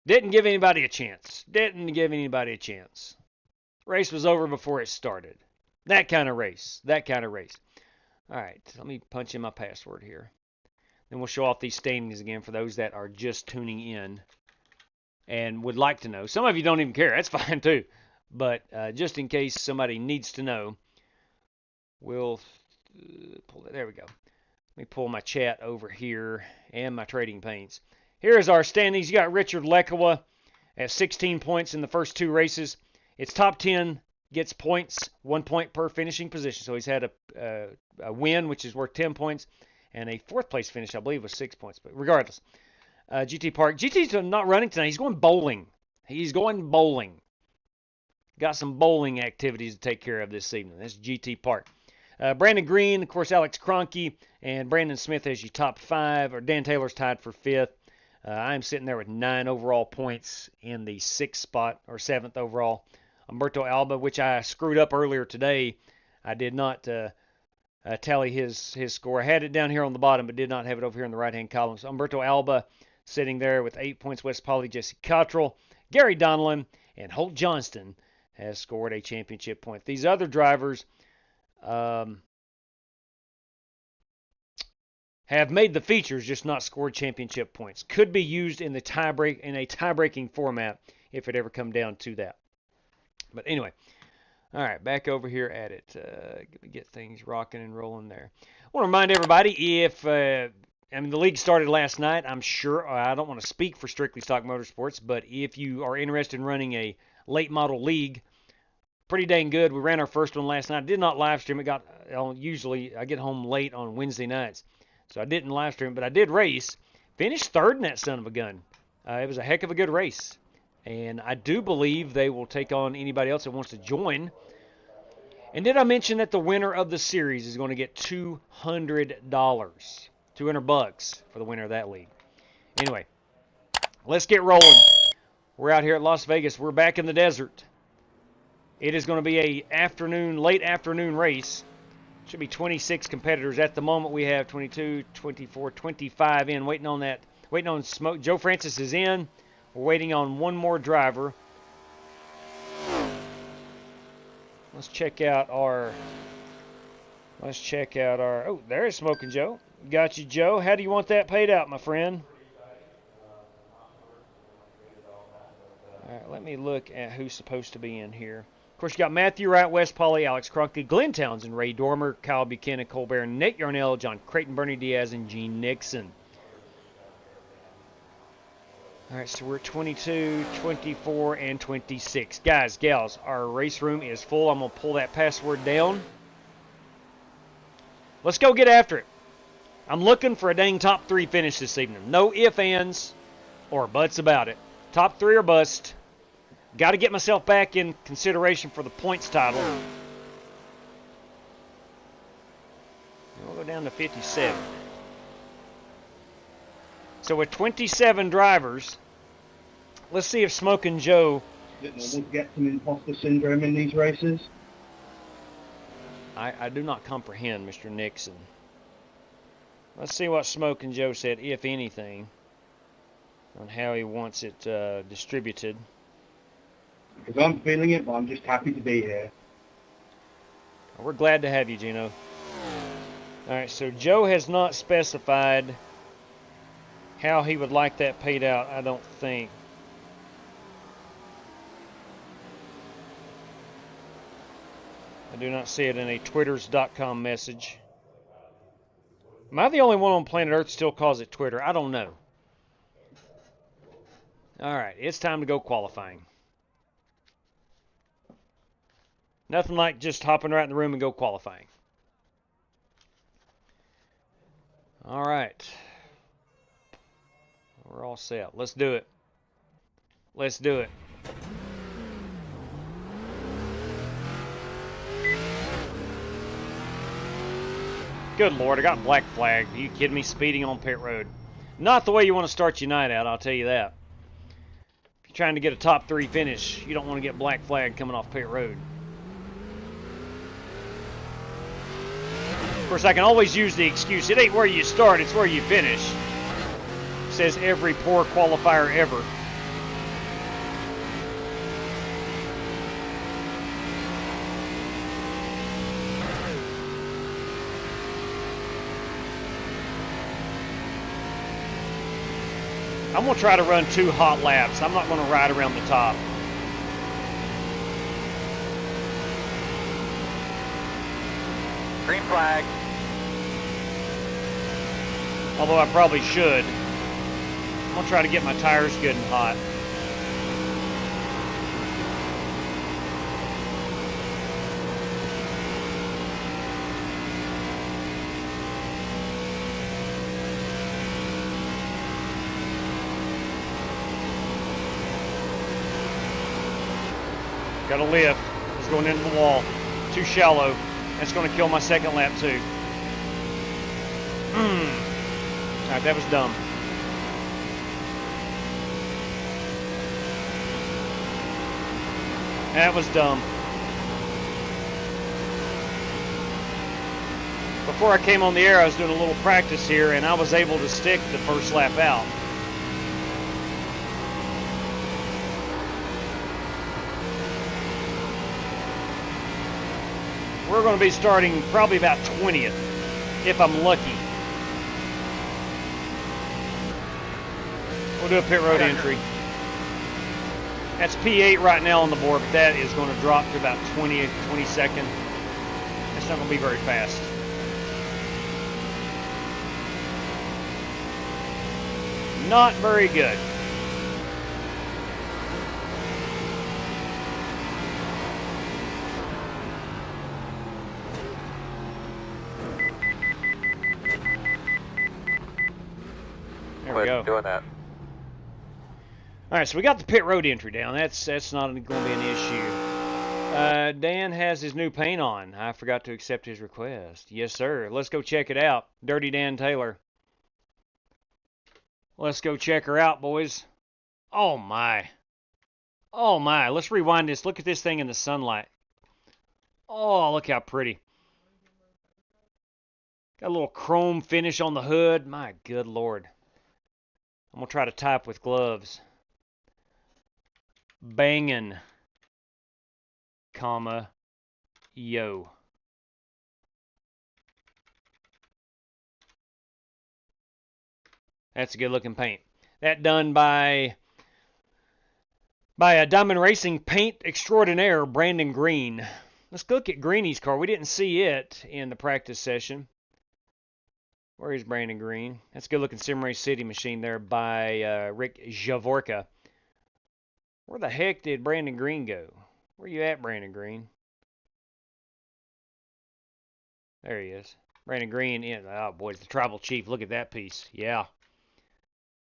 Didn't give anybody a chance. Didn't give anybody a chance. Race was over before it started. That kind of race. That kind of race. All right. Let me punch in my password here. Then we'll show off these standings again for those that are just tuning in and would like to know. Some of you don't even care. That's fine too. But just in case somebody needs to know, we'll pull it. There we go. Let me pull my chat over here and my trading panes. Here's our standings. You got Richard Lekawa at 16 points in the first 2 races. It's top 10, gets points, 1 point per finishing position. So he's had a win, which is worth 10 points, and a 4th place finish, I believe, was 6 points. But regardless, GT Park. GT's not running tonight. He's going bowling. He's going bowling. Got some bowling activities to take care of this evening. That's GT Park. Brandon Green, of course, Alex Kroenke, and Brandon Smith as your top 5. Or Dan Taylor's tied for 5th. I'm sitting there with 9 overall points in the 6th spot, or 7th overall. Humberto Alba, which I screwed up earlier today. I did not tally his score. I had it down here on the bottom, but did not have it over here in the right-hand column. So Humberto Alba sitting there with 8 points. Wes Polly, Jesse Cottrell, Gary Donnellan, and Holt Johnston has scored a championship point. These other drivers, have made the features, just not scored championship points. Could be used in the tie-breaking format if it ever come down to that. But anyway, all right, back over here at it. Get things rocking and rolling there. I want to remind everybody, if the league started last night. I'm sure I don't want to speak for Strictly Stock Motorsports, but if you are interested in running a late model league, pretty dang good. We ran our first one last night. I did not live stream it. Usually I get home late on Wednesday nights, so I didn't live stream, but I did race. Finished third in that son of a gun. It was a heck of a good race, and I do believe they will take on anybody else that wants to join. And did I mention that the winner of the series is going to get $200, $200 for the winner of that league? Anyway, let's get rolling. We're out here at Las Vegas. We're back in the desert. It is going to be a late afternoon race. Should be 26 competitors. At the moment, we have 22, 24, 25 in. Waiting on smoke. Joe Francis is in. We're waiting on one more driver. Let's check out our. Oh, there's Smoking Joe. Got you, Joe. How do you want that paid out, my friend? All right, let me look at who's supposed to be in here. Of course, you got Matthew Wright, Wes Pauly, Alex Kroenke, Glenn Townsend, Ray Dormer, Kyle Buchanan, Colbert, Nate Yarnell, John Creighton, Bernie Diaz, and Gene Nixon. All right, so we're 22, 24, and 26. Guys, gals, our race room is full. I'm going to pull that password down. Let's go get after it. I'm looking for a dang top 3 finish this evening. No ifs, ands, or buts about it. Top 3 or bust. Got to get myself back in consideration for the points title. We'll go down to 57. So with 27 drivers, let's see if Smoking Joe... Is it normal to get some imposter syndrome in these races? I do not comprehend, Mr. Nixon. Let's see what Smoking Joe said, if anything, on how he wants it distributed. Because I'm feeling it, but I'm just happy to be here. We're glad to have you, Gino. All right, so Joe has not specified how he would like that paid out, I don't think. I do not see it in a twitters.com message. Am I the only one on planet Earth still calls it Twitter? I don't know. All right, it's time to go qualifying. Nothing like just hopping right in the room and go qualifying. All right. We're all set. Let's do it. Let's do it. Good Lord, I got black flag. Are you kidding me? Speeding on pit road. Not the way you want to start your night out, I'll tell you that. If you're trying to get a top 3 finish, you don't want to get black flag coming off pit road. Of course, I can always use the excuse, it ain't where you start, it's where you finish. Says every poor qualifier ever. I'm going to try to run 2 hot laps. I'm not going to ride around the top. Green flag. Although I probably should. I'm going to try to get my tires good and hot. Got a lift. It's going into the wall. Too shallow. That's going to kill my second lap too. Alright, that was dumb. That was dumb. Before I came on the air, I was doing a little practice here, and I was able to stick the first lap out. We're going to be starting probably about 20th, if I'm lucky. We'll do a pit road entry. That's P8 right now on the board, but that is going to drop to about 22nd. That's not going to be very fast. Not very good. There we go. Doing that. All right, so we got the pit road entry down. That's not going to be an issue. Dan has his new paint on. I forgot to accept his request. Yes, sir. Let's go check it out. Dirty Dan Taylor. Let's go check her out, boys. Oh, my. Oh, my. Let's rewind this. Look at this thing in the sunlight. Oh, look how pretty. Got a little chrome finish on the hood. My good Lord. I'm going to try to type with gloves. Bangin', comma, yo. That's a good looking paint. That done by a Diamond Racing paint extraordinaire, Brandon Green. Let's look at Greeny's car. We didn't see it in the practice session. Where is Brandon Green? That's a good looking Sim Race City machine there by Rick Javorka. Where the heck did Brandon Green go? Where you at, Brandon Green? There he is. Brandon Green in. Oh, boy, it's the Tribal Chief. Look at that piece. Yeah.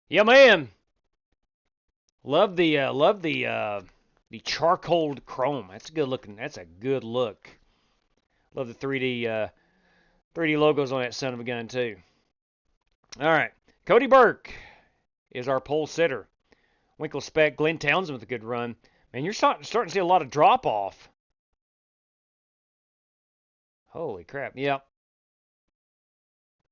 Yeah, man. Love the charcoal chrome. That's a good looking. That's a good look. Love the 3D logos on that son of a gun too. All right, Cody Burke is our pole sitter. Winkle Spec, Glenn Townsend with a good run. Man, you're starting to see a lot of drop off. Holy crap! Yep.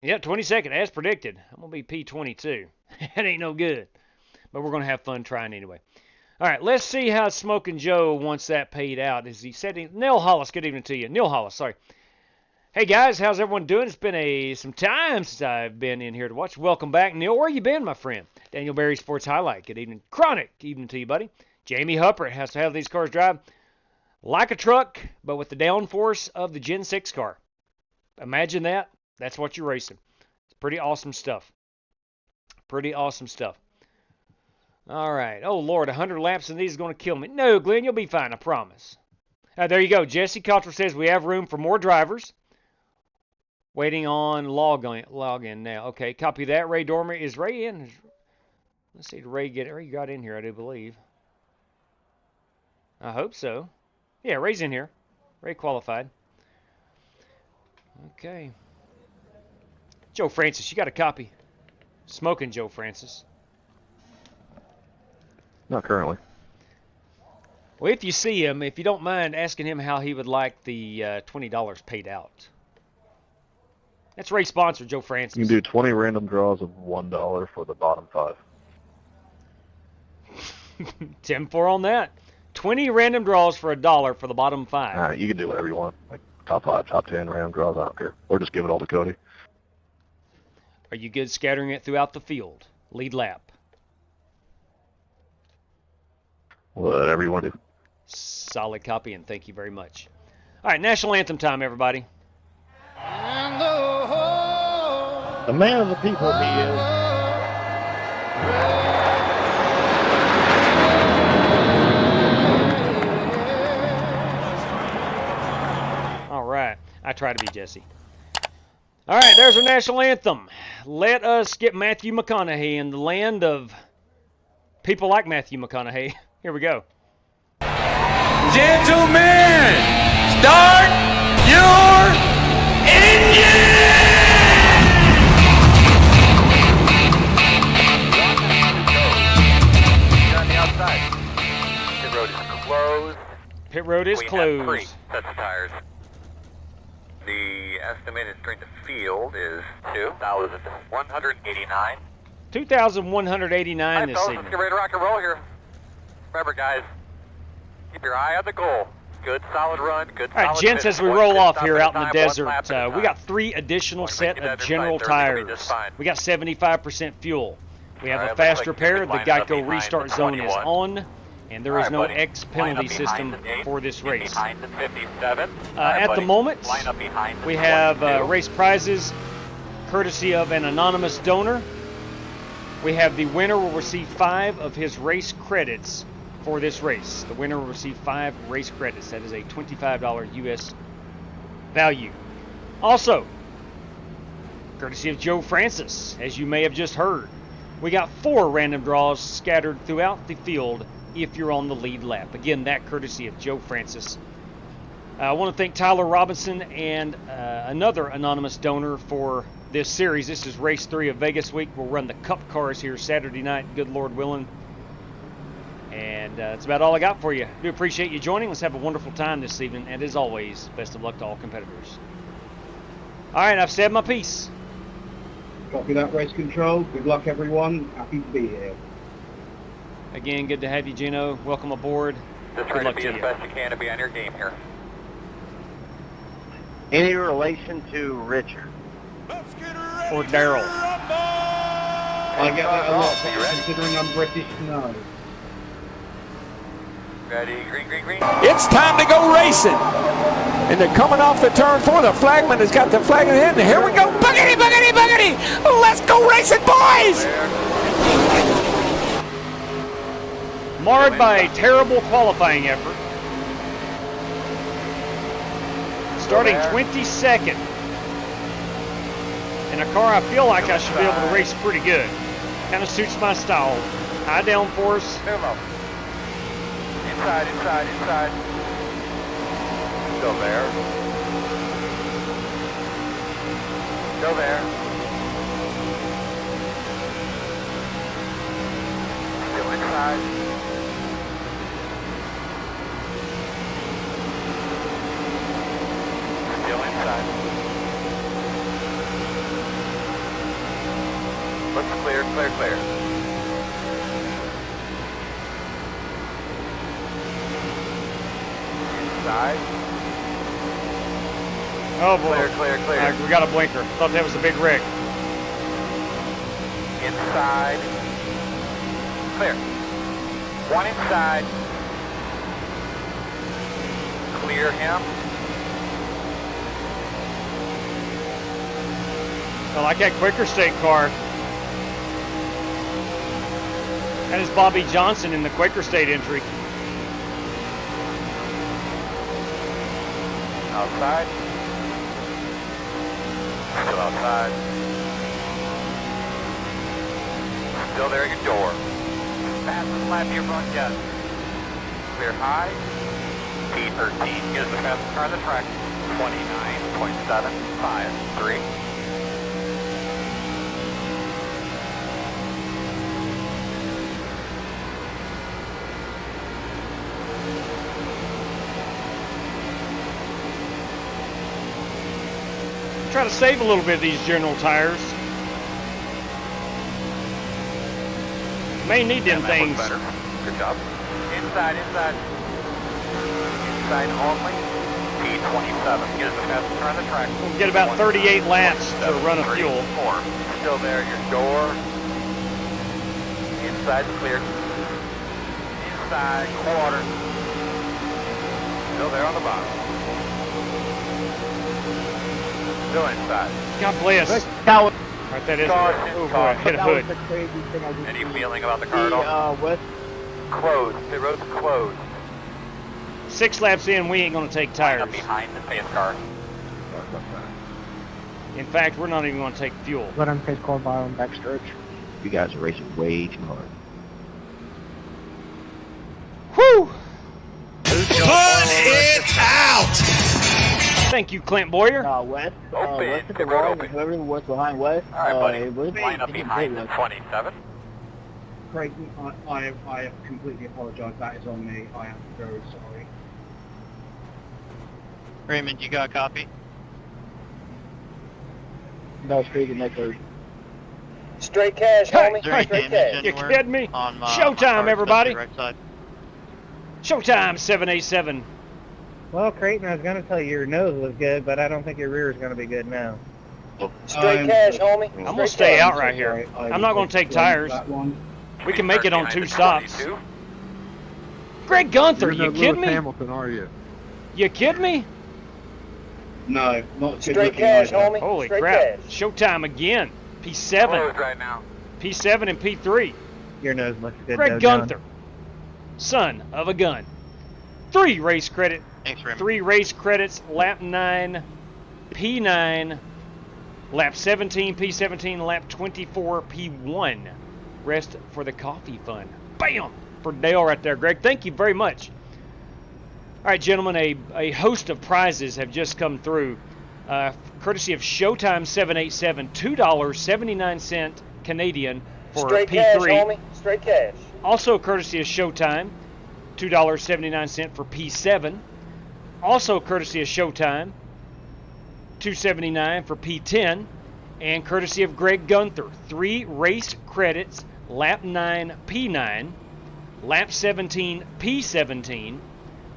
Yep, 22nd as predicted. I'm gonna be P22. That ain't no good, but we're gonna have fun trying anyway. All right, let's see how Smoking Joe wants that paid out. Is he setting? Neil Hollis, good evening to you. Neil Hollis, sorry. Hey guys, how's everyone doing? It's been some time since I've been in here to watch. Welcome back, Neil. Where you been, my friend? Daniel Berry Sports Highlight. Good evening. Chronic. Evening to you, buddy. Jamie Huppert has to have these cars drive like a truck, but with the downforce of the Gen 6 car. Imagine that. That's what you're racing. It's pretty awesome stuff. Pretty awesome stuff. All right. Oh, Lord, 100 laps in these is going to kill me. No, Glenn, you'll be fine, I promise. There you go. Jesse Cottrell says we have room for more drivers. Waiting on log in now. Okay, copy that. Ray Dormer. Is Ray in? Let's see, did Ray get it? Ray got in here, I do believe. I hope so. Yeah, Ray's in here. Ray qualified. Okay. Joe Francis, you got a copy. Smoking Joe Francis. Not currently. Well, if you see him, if you don't mind asking him how he would like the $20 paid out. That's Ray sponsor, Joe Francis. You can do 20 random draws of $1 for the bottom 5. 10-4 on that. 20 random draws for $1 for the bottom 5. All right, you can do whatever you want. Like top 5, top 10 random draws, I don't care. Or just give it all to Cody. Are you good scattering it throughout the field? Lead lap. Whatever you want to do. Solid copy, and thank you very much. All right, national anthem time, everybody. The man of the people he is. All right, I try to be Jesse. All right, there's our national anthem. Let us get Matthew McConaughey in the land of people like Matthew McConaughey. Here we go. Gentlemen, start your engine! On the outside. Pit road is closed. Pit road is We have closed. 3 sets of tires. The estimated strength of field is 2,189. 2,189 this Let's evening. get ready to rock and roll here. Remember, guys, keep your eye on the goal. Good solid run, good All right, solid gents, finish. as we One roll pit off stop here at a out in the time, one desert, lap at a we got time. 3 additional Wanna set make it of that general inside 30, it'll be tires. just fine. We got 75% fuel. We have All a right, fast looks like repair. you're The gonna be lining up Geico behind restart the zone is 21. on, and there All is right, no buddy. X Line penalty up behind system the 8, for this get race. behind the 57. All right, At the buddy. moment, Line up behind the we have 22. race prizes courtesy of an anonymous donor. We have the winner will receive 5 of his race credits for this race. The winner will receive 5 race credits. That is a $25 US value. Also, courtesy of Joe Francis, as you may have just heard, we got 4 random draws scattered throughout the field if you're on the lead lap. Again, that courtesy of Joe Francis. I want to thank Tyler Robinson and another anonymous donor for this series. This is race 3 of Vegas week. We'll run the Cup cars here Saturday night, good Lord willing. And that's about all I got for you. I do appreciate you joining. Let's have a wonderful time this evening. And as always, best of luck to all competitors. All right, I've said my piece. Copy that, race control. Good luck, everyone. Happy to be here. Again, good to have you, Gino. Welcome aboard. Just try to be as best you can to be on your game here. Any relation to Richard? Or Daryl. I get that a lot, but considering I'm British, no. Ready, green, green, green. It's time to go racing. And they're coming off the turn 4. The flagman has got the flag in hand. And here we go. Boogity, boogity, boogity. Let's go racing, boys. Marred by a terrible qualifying effort. Starting 22nd. In a car I feel like I should be able to race pretty good. Kind of suits my style. High downforce. Inside, inside, inside. Still there. Still there. Still inside. Still inside. Looks clear, clear, clear. Inside. Oh boy. Clear, clear, clear. We got a blinker. Thought that was a big wreck. Inside. Clear. One inside. Clear him. I like that Quaker State car. That is Bobby Johnson in the Quaker State entry. Outside. Still outside. Still there at your door. Fastest lap of your front yet. Clear high. P13 gives the fastest car on the track. 29.753. Try to save a little bit of these General tires. May need them things. Better. Good job. Inside, inside. Inside only. P27 gives the fastest car on the track. We'll get about 38 laps to run a fuel. 4. Still there at your door. Inside the clear. Inside quarter. Still there on the bottom. Still inside. God bless. That was, Right, that is Car, over car. a hit a that was hood. the crazy thing I just Any feeling about the car at all? West. Closed. The road's closed. 6 laps in, we ain't gonna take Line tires. up behind the pace car. In fact, we're not even gonna take fuel. Let him pace car by on backstretch. You guys are racing way too hard. Whew! Put it out. Thank you, Clint Boyer. West. Open. West took a Good road wrong, open. and whoever was behind West. All right, buddy. it was Line up behind the 27. Craig, I completely apologise. That is on me. I am very sorry. Raymond, you got a copy? No, speaking that third. Straight cash, Hey, homie. hey, Straight cash. You kidding me? Showtime, everybody. Showtime, 787. Well, Creighton, I was going to tell you your nose was good, but I don't think your rear is going to be good now. Straight cash, homie. I'm going to stay out right here. I'm not going to take tires. That one. We can make it on 2 stops. Greg Gunther, You're you no kidding Lewis me? Hamilton, are you? You kidding me? No, not good Straight looking cash, either. homie. Holy Straight crap. cash. Showtime again. P7. Closed right now. P7 and P3. Your nose looks good. Greg though, John. Gunther. Son of a gun. 3 race credit. Thanks, Rim. 3 race credits. Lap 9. P9. Lap 17. P17. Lap 24. P1. Rest for the coffee fund. Bam! For Dale right there, Greg. Thank you very much. All right, gentlemen, a host of prizes have just come through, courtesy of Showtime 787, $2.79 Canadian for Straight P3. cash, homie. Straight cash. Also courtesy of Showtime, $2.79 for P7. Also courtesy of Showtime, $2.79 for P10. And courtesy of Greg Gunther, 3 race credits, lap 9 P9, lap 17 P17,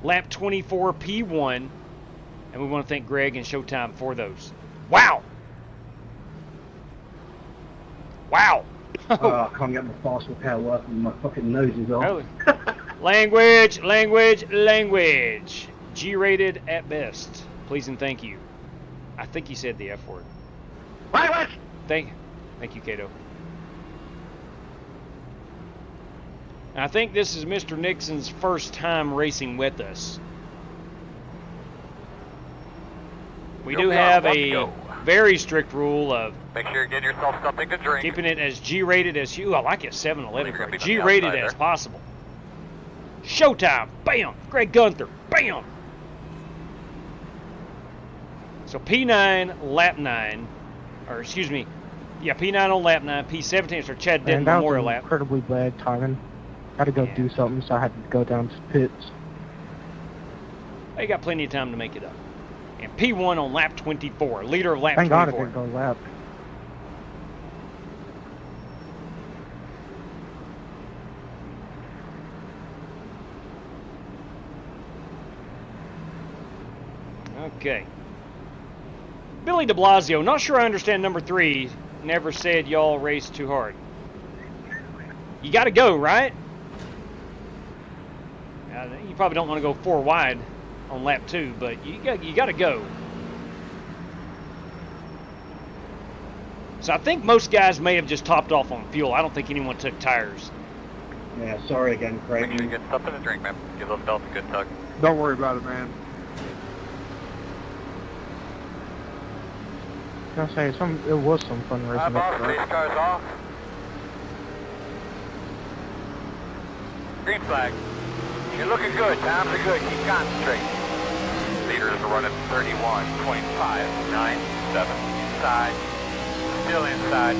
lap 24 P1, and we want to thank Greg and Showtime for those. Wow! Wow! I can't get my fast repair working. My fucking nose is off. Oh. Language, language, language. G-rated at best. Please and thank you. I think you said the F word. Thank you, Cato. And I think this is Mr. Nixon's first time racing with us. We do have a very strict rule of Make sure you get yourself something to drink. keeping it as G-rated as you. I like it 7-Eleven. You're gonna be G-rated outside as there. possible. Showtime. Bam. Greg Gunther. Bam. So P9, lap 9, or excuse me, yeah, P9 on lap 9, P17 is our Chad Denton And that Memorial was lap. incredibly bad timing. Had to go Yeah. do something, so I had to go down to pits. They got plenty of time to make it up. And P1 on lap 24, leader of lap Thank God it 24. didn't go lap. Okay. Billy de Blasio, not sure I understand number 3. Never said y'all raced too hard. You got to go, right? You probably don't want to go 4 wide on lap 2, but you got to go. So I think most guys may have just topped off on fuel. I don't think anyone took tires. Yeah, sorry again, Craig. Make sure you get something to drink, man. Give those belts a good tug. Don't worry about it, man. I was gonna say, it was some fun racing. Boss, up race there. cars off. Green flag. You're looking good. Times are good. Keep concentrating. Leaders are running 31.597. Inside. Still inside.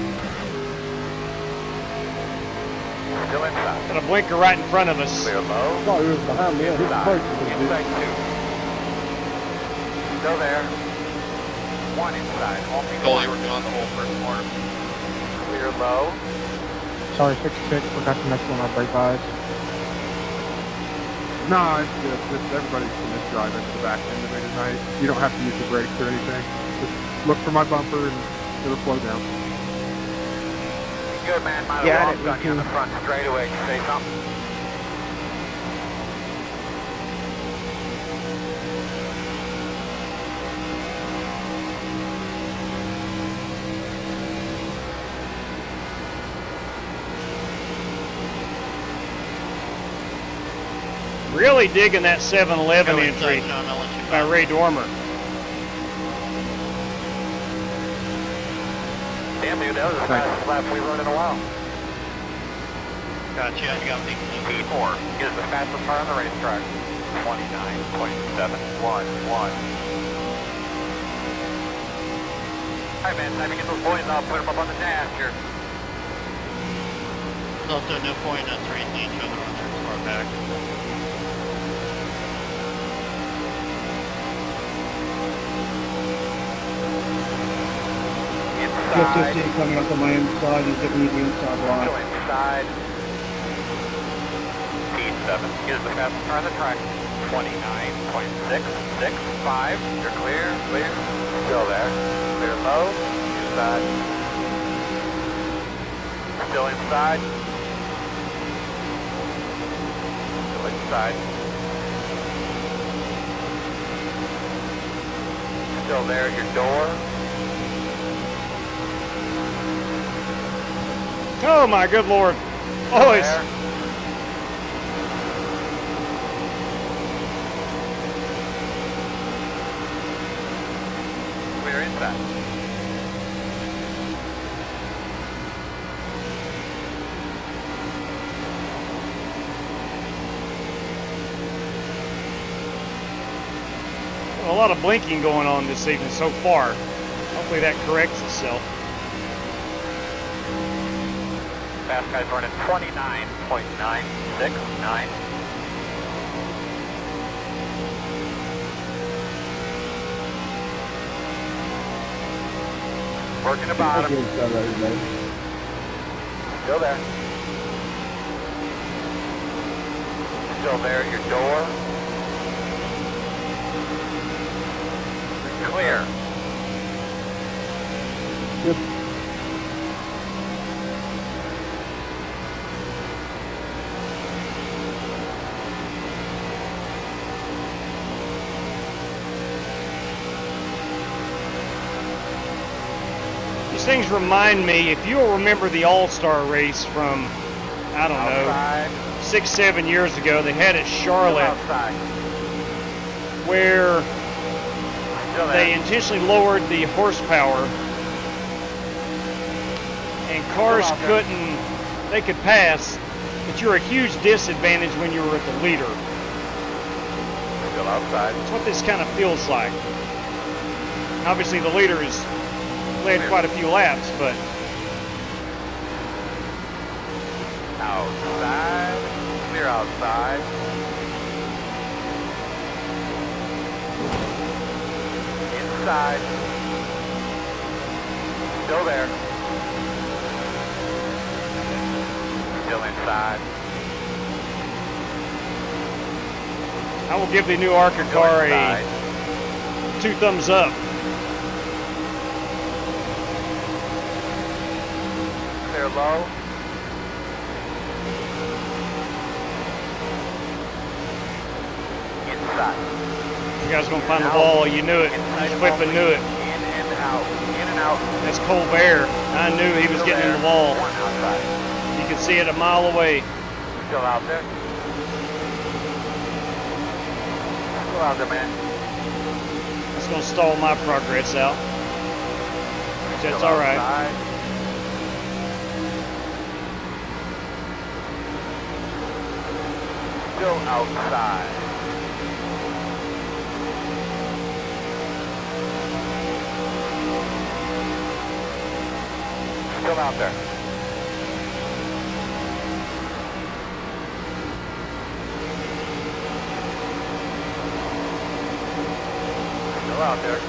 Still inside. Got a blinker right in front of us. Clear low. Oh, he was behind me. Inside. Inside 2. Still there. 1 inside. Goalie working on the whole first corner. Clear low. Sorry, 66, forgot to mention on our brake eyes. No, it's good. Just everybody's going to drive into the back end of me tonight. You don't have to use the brakes or anything. Just look for my bumper and it'll slow down. Good, man. Might have Yeah, lost on you on the front straightaway. Can you say something? Really digging that 7-Eleven entry by Ray Dormer. Damn, dude, that was the fastest lap we've run in a while. Gotcha, you got me. P4 is the fastest car on the racetrack. 29.711. Alright, man, time to get those boys off, put them up on the dash here. There's also no point in us racing each other on their far back. Inside. Just coming up on my inside and giving me the inside line. Still inside. P7 is the fastest car on the track. 29.665. You're clear, clear. Still there. Clear low. outside. Still inside. Still inside. Still there at your door. Oh my good lord. Oh, it's... There. Clear inside. A lot of blinking going on this evening so far. Hopefully that corrects itself. Fast guy's running 29.969. Working the bottom. Still there. Still there at your door. Clear. Good. These things remind me, if you'll remember the All-Star race from, I don't Outside. know, 6-7 years ago, they had at Charlotte, Outside. where Still they there. intentionally lowered the horsepower and cars Still out there. couldn't, they could pass, but you're a huge disadvantage when you were at the leader. Still outside. That's what this kind of feels like. Obviously the leader has led quite a few laps, but Outside. Clear outside. Inside. Still there. Still inside. I will give the new ARCA Still car inside. a 2 thumbs up. Clear low. Inside. You guys gonna find the wall, you knew it. Inside You flipping knew it. In and out. In and out. That's Colbert. I knew he was Still getting in there. the wall. One outside. You could see it a mile away. Still out there. Still out there, man. That's gonna stall my progress out. But that's Still all right. outside. Still outside. Still out there. Still out there.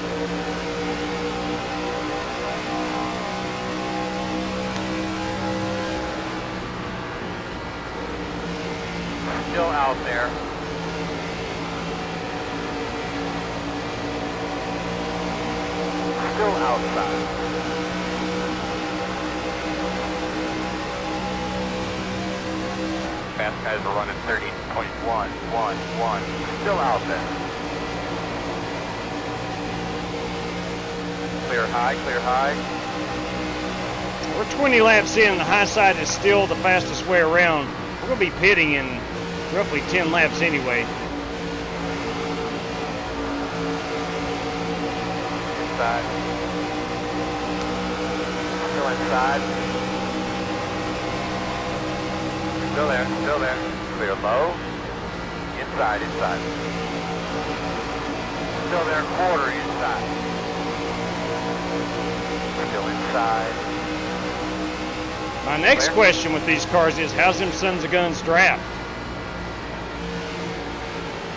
Still out there. Still outside. Fast guys are running 30.111. Still out there. Clear high, clear high. We're 20 laps in. The high side is still the fastest way around. We're gonna be pitting in roughly 10 laps anyway. Inside. Still inside. Still there, still there. Clear low. Inside, inside. Still there, quarter inside. Still inside. My next Clear. question with these cars is, how's them sons of guns draft?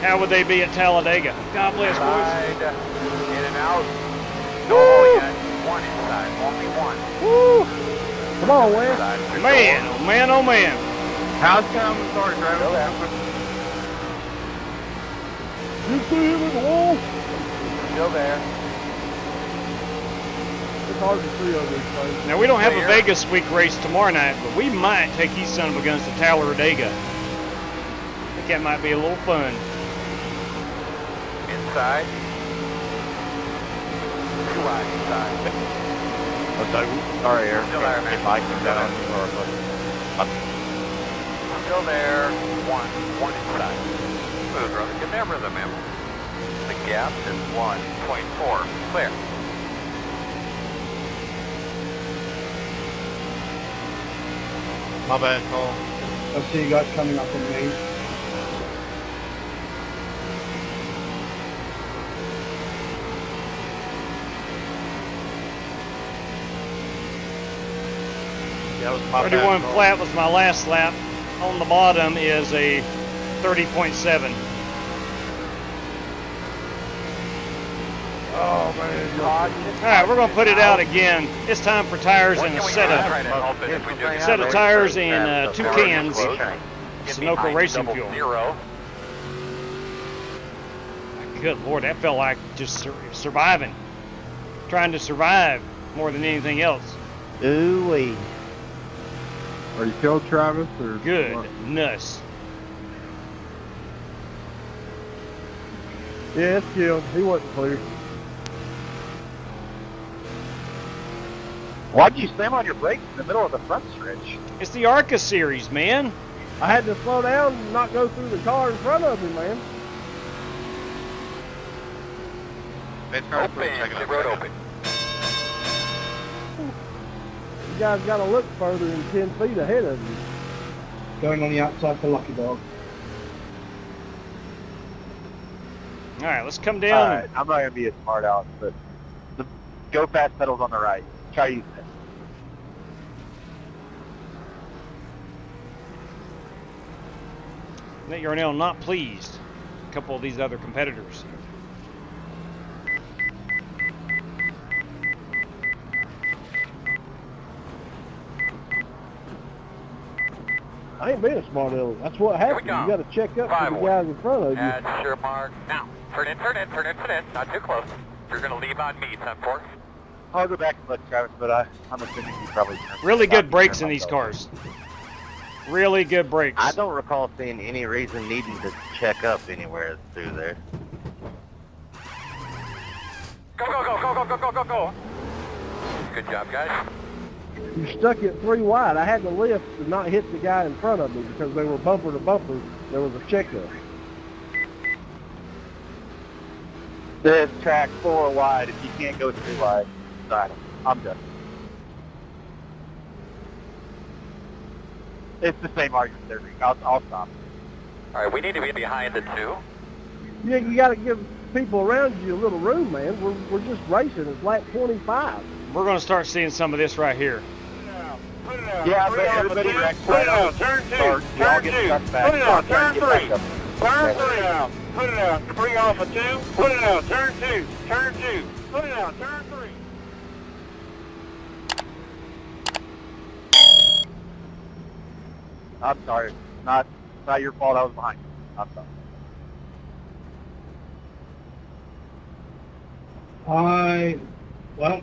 How would they be at Talladega? God bless, boys. Inside. In and out. Oh, yeah. One inside. Only one. Woo! Come on, Wes. Inside. Good Man, door. oh man, oh man. How's come? Sorry, Still Travis. there. You see him in the wall? Still there. hard to see on these things. Now, we don't have a Vegas week race tomorrow night, but we might take these son of a guns to Talladega. I think that might be a little fun. Inside. Too wide inside. Sorry, Eric. Still there, man. Mike, down. Still there. One inside. Smooth, brother. Get that rhythm, man. The gap is 1.4. Clear. My bad, Cole. I see you guys coming up on me. That was my 31 bad, Cole. flat was my last lap. On the bottom is a 30.7. Oh man, All right, we're gonna put it out again. It's time for tires and a setup. Set of tires and 2 cans. Sunoco racing fuel. Good Lord, that felt like just surviving. Trying to survive more than anything else. Ooh-wee. Are you killed, Travis? Or Goodness. Yeah, it's killed. He wasn't clear. Why'd you slam on your brakes in the middle of the front stretch? It's the ARCA series, man. I had to slow down and not go through the car in front of me, man. The road open. You guys got to look further than 10 feet ahead of you. Going on the outside for Lucky Dog. All right, let's come down. All right, I'm not gonna be a smart aleck, but the go fast pedal's on the right. Try using it. Nate Yarnell not pleased. A couple of these other competitors. I ain't being a smart aleck. That's what happens. You got to check up for the guys in front of you. Add your mark. Now, turn in. Not too close. You're going to leave on me, 10-4. I'll go back and look, Travis, but I'm assuming you probably Really good brakes in these cars. Really good brakes. I don't recall seeing any reason needing to check up anywhere through there. Go. Good job, guys. You stuck it 3 wide. I had to lift to not hit the guy in front of me because they were bumper to bumper. There was a checkup. This track 4 wide. If you can't go 3 wide, side. I'm done. It's the same argument there. I'll stop. All right, we need to be behind the 2. Yeah, you got to give people around you a little room, man. We're just racing. It's lap 25. We're going to start seeing some of this right here. Yeah, but everybody wrecks right out. Turn 2. Turn 2. Put it out. Turn 3. Turn 3 out. Put it out. Bring off a 2. Put it out. Turn 2. Turn 2. Put it out. Turn 3. I'm sorry. Not your fault. I was behind you. I'm sorry. Well,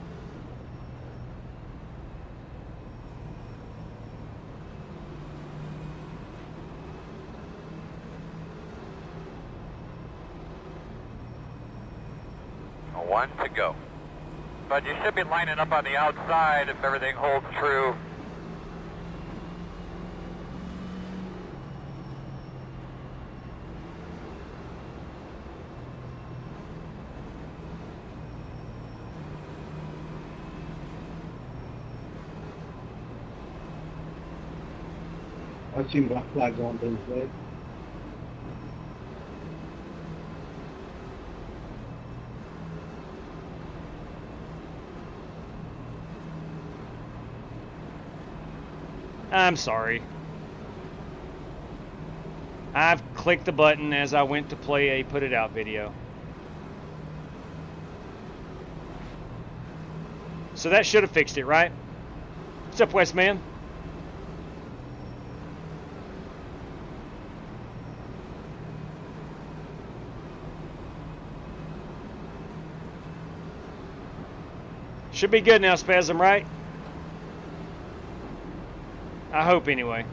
One to go. But you should be lining up on the outside if everything holds true. I've seen black flags on things there. I'm sorry. I've clicked the button as I went to play a Put It Out video. So that should have fixed it, right? What's up, Westman? Should be good now, Spasm, right? I hope, anyway.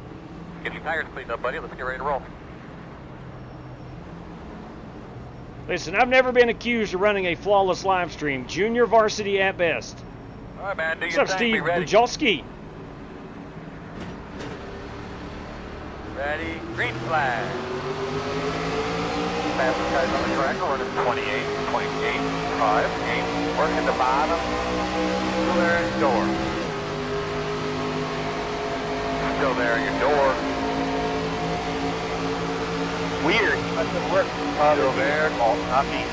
Get your tires cleaned up, buddy. Let's get ready to roll. Listen, I've never been accused of running a flawless live stream. Junior varsity at best. All right, man. Do What's your up, thing. Steve Be ready. Bujalski? Ready. Green flag. Fastest guys on the track. We're at 28.85. 8. Working the bottom. Still there at your door. Still there at your door. Weird. Must have worked. Still there. Oh, not me.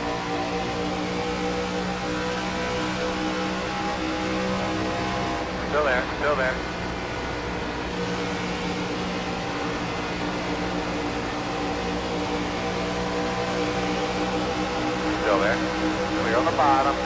Still there. Still there. Still there. Clear on the bottom.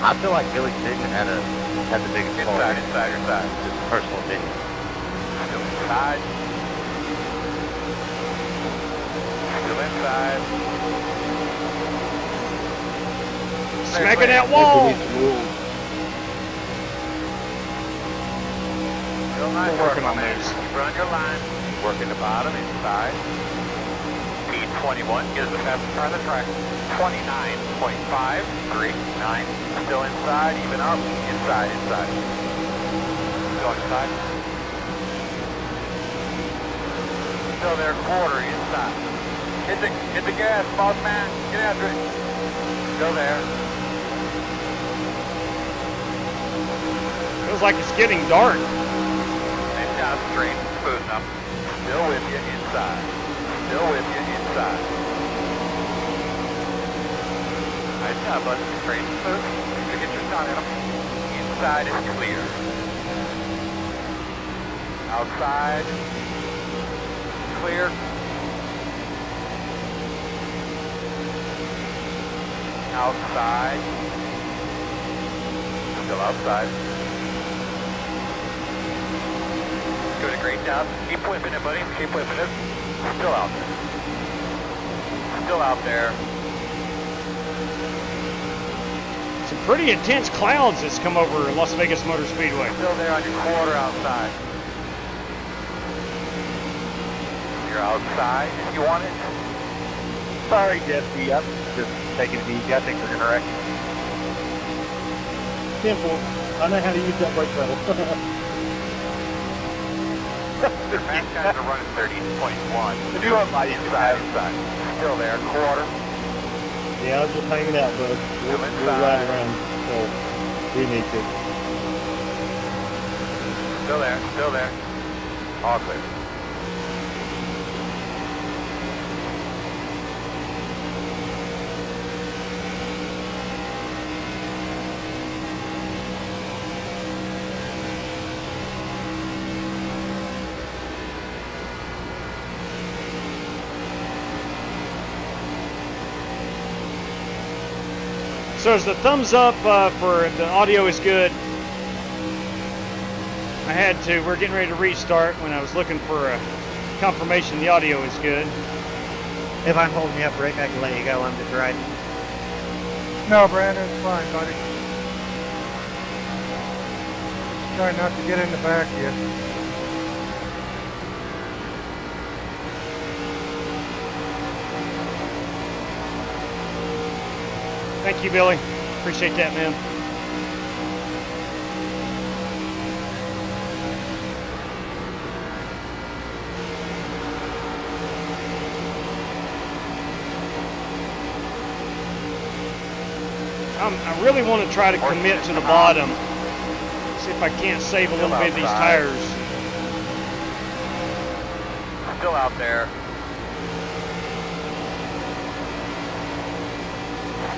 I feel like Billy Sigmund had the biggest Inside, inside, your side. Just personal opinion. Still inside. Still inside. Smacking that wall. Real nice We're working work, on man. those. Keep on your line. Working the bottom, inside. Speed 21, get us the fastest car on the track. 29.5, 3, 9. Still inside, even up. Inside, inside. Still inside. Still there, quarter, inside. Hit the gas, boss man. Get after it. Still there. Feels like it's getting dark. And down straight, smooth enough. Still with you, inside. Still with you, inside. Nice job, bud. Straight, smooth. Get your shot at him. Inside is clear. Outside. Clear. Outside. Still outside. Doing a great job. Keep whipping it, buddy. Keep whipping it. Still out there. Still out there. Some pretty intense clouds that's come over Las Vegas Motor Speedway. Still there on your quarter outside. You're outside if you want it. Sorry, Jesse. I'm just taking it easy. I think we're going to wreck it. Simple. I know how to use that brake pedal. The fast guys are running 30.1. If you want my inside. Still there, quarter. Yeah, I was just hanging out, bud. We'll ride around, so we need to. Still there, still there. All clear. So is the thumbs up for the audio is good? I had to. We're getting ready to restart when I was looking for a confirmation the audio is good. If I'm holding you up, Rick, I can let you go. I'm just riding. No, Brandon, it's fine, buddy. Try not to get in the back here. Thank you, Billy. Appreciate that, man. I really want to try to commit to the bottom. See if I can't save a little bit of these tires. Still out there.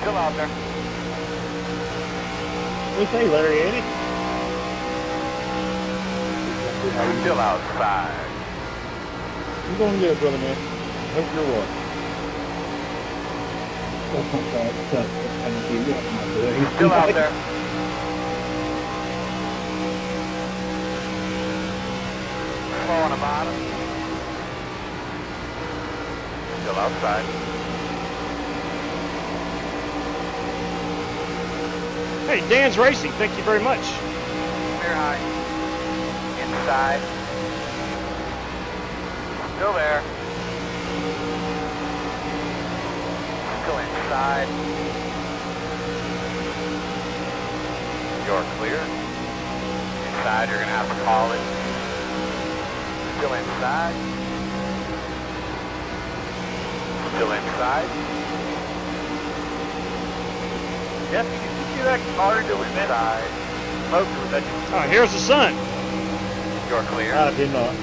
Still out there. What do you say, Larry, Eddie? Still outside. You're going good, brother, man. Hope you're what? Still out there. Still outside. Hey, Dan's Racing, thank you very much. Clear high. Inside. Still there. Still inside. You're clear. Inside, you're going to have to call it. Still inside. Still inside. Yes, you can see that car still inside. Smoke was that. Oh, here's the sun. You're clear. I did not.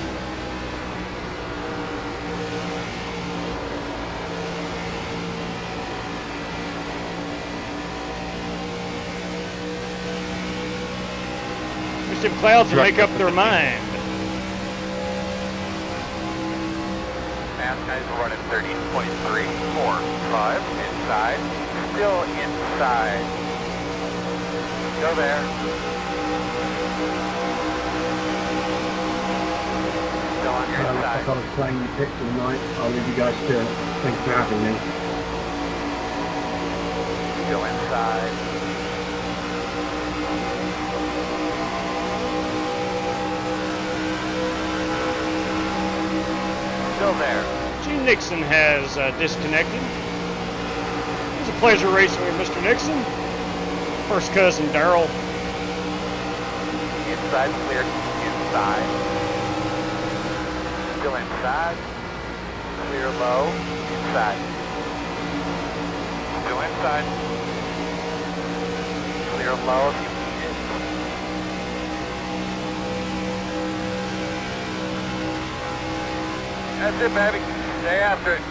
There's some clouds to make up their mind. NASCAR is running 13.345 inside. Still inside. Go there. Still on your I inside. thought I was playing the pick for the night. I'll leave you guys to it. Thanks for having me. Still inside. Still there. Gene Nixon has disconnected. It was a pleasure racing with Mr. Nixon. First cousin Daryl. Inside clear. Inside. Still inside. Clear low. Inside. Still inside. Clear low if you need it. That's it, baby. Stay after it.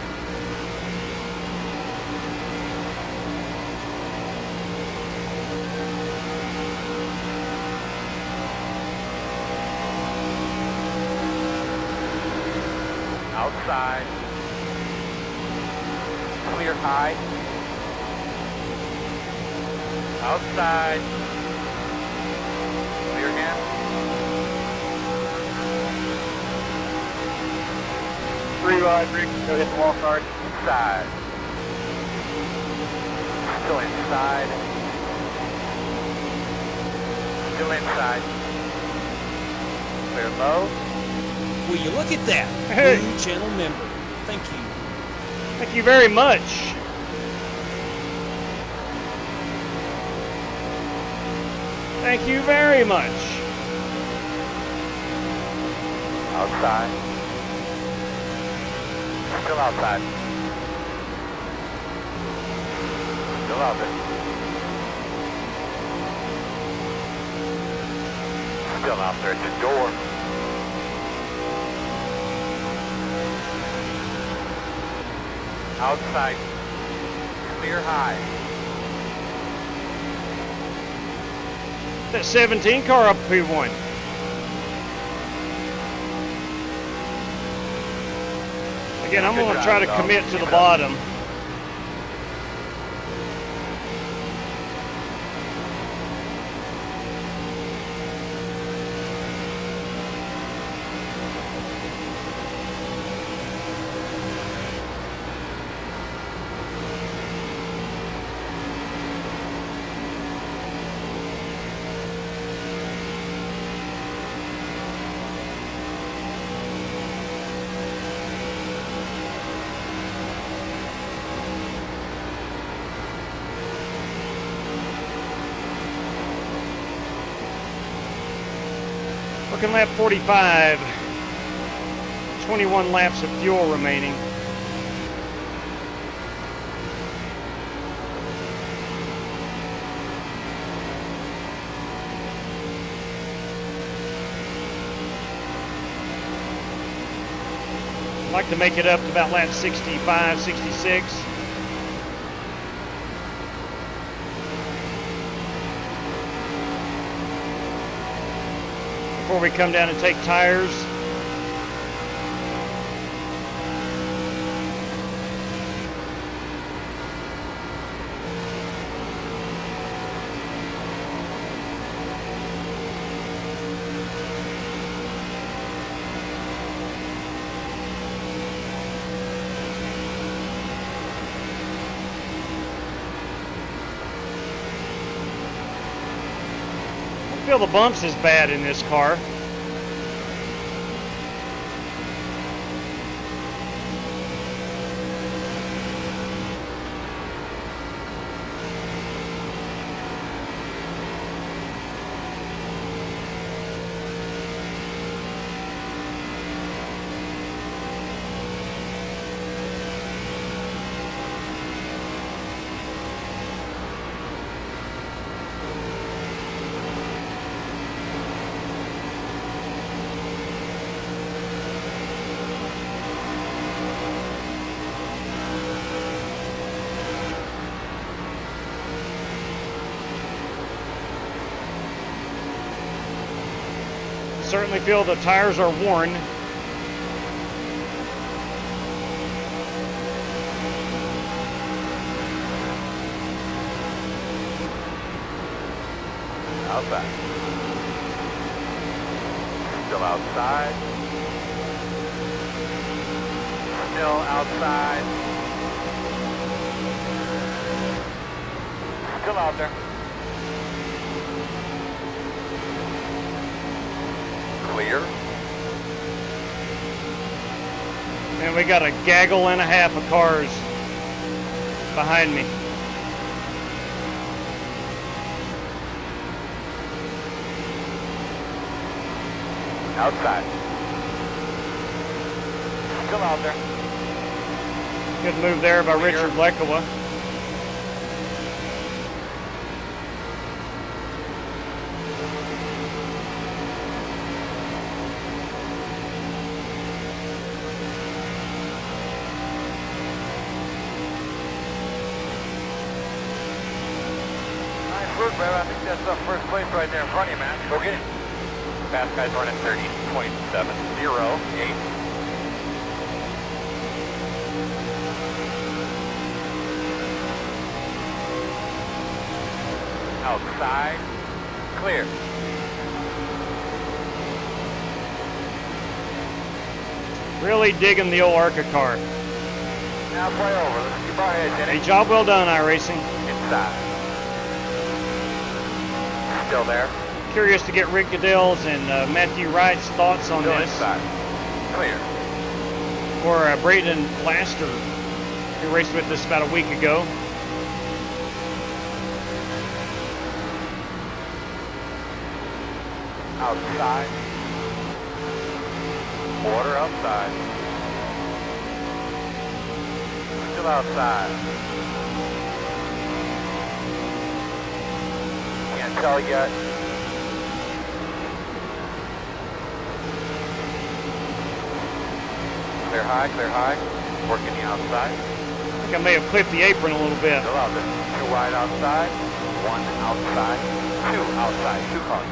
Outside. Clear high. Outside. Clear again. Three wide, Rick. Go hit the wall card. Inside. Still inside. Still inside. Clear low. Will you look at that? Hey. New channel member. Thank you. Thank you very much. Thank you very much. Outside. Still outside. Still out there. Still out there at the door. Outside. Clear high. That 17 car up P1. Again, I'm going to try to commit to the bottom. Working lap 45. 21 laps of fuel remaining. I'd like to make it up to about lap 65, 66. Before we come down and take tires. feel the bumps as bad in this car. Certainly feel the tires are worn. Outside. Still outside. Still outside. Still out there. Clear. And we got a gaggle and a half of cars behind me. Outside. Still out there. Good move there by Richard Blekowa. I think that's the first place right there in front of you, man. Go get it. Fast guy's running 30.708. Outside. Clear. Really digging the old ARCA car. Now play over. Let's keep our heads in it. A job well done, iRacing. Inside. Still there. Curious to get Rick Goodell's and Matthew Wright's thoughts on Still this. inside. Clear. Or Braden Laster, who raced with us about a week ago. Outside. Order outside. Still outside. Can't tell yet. Clear high, working the outside. I think I may have clipped the apron a little bit. Still out there. 2 wide outside, 1 outside, 2 outside, 2 cars.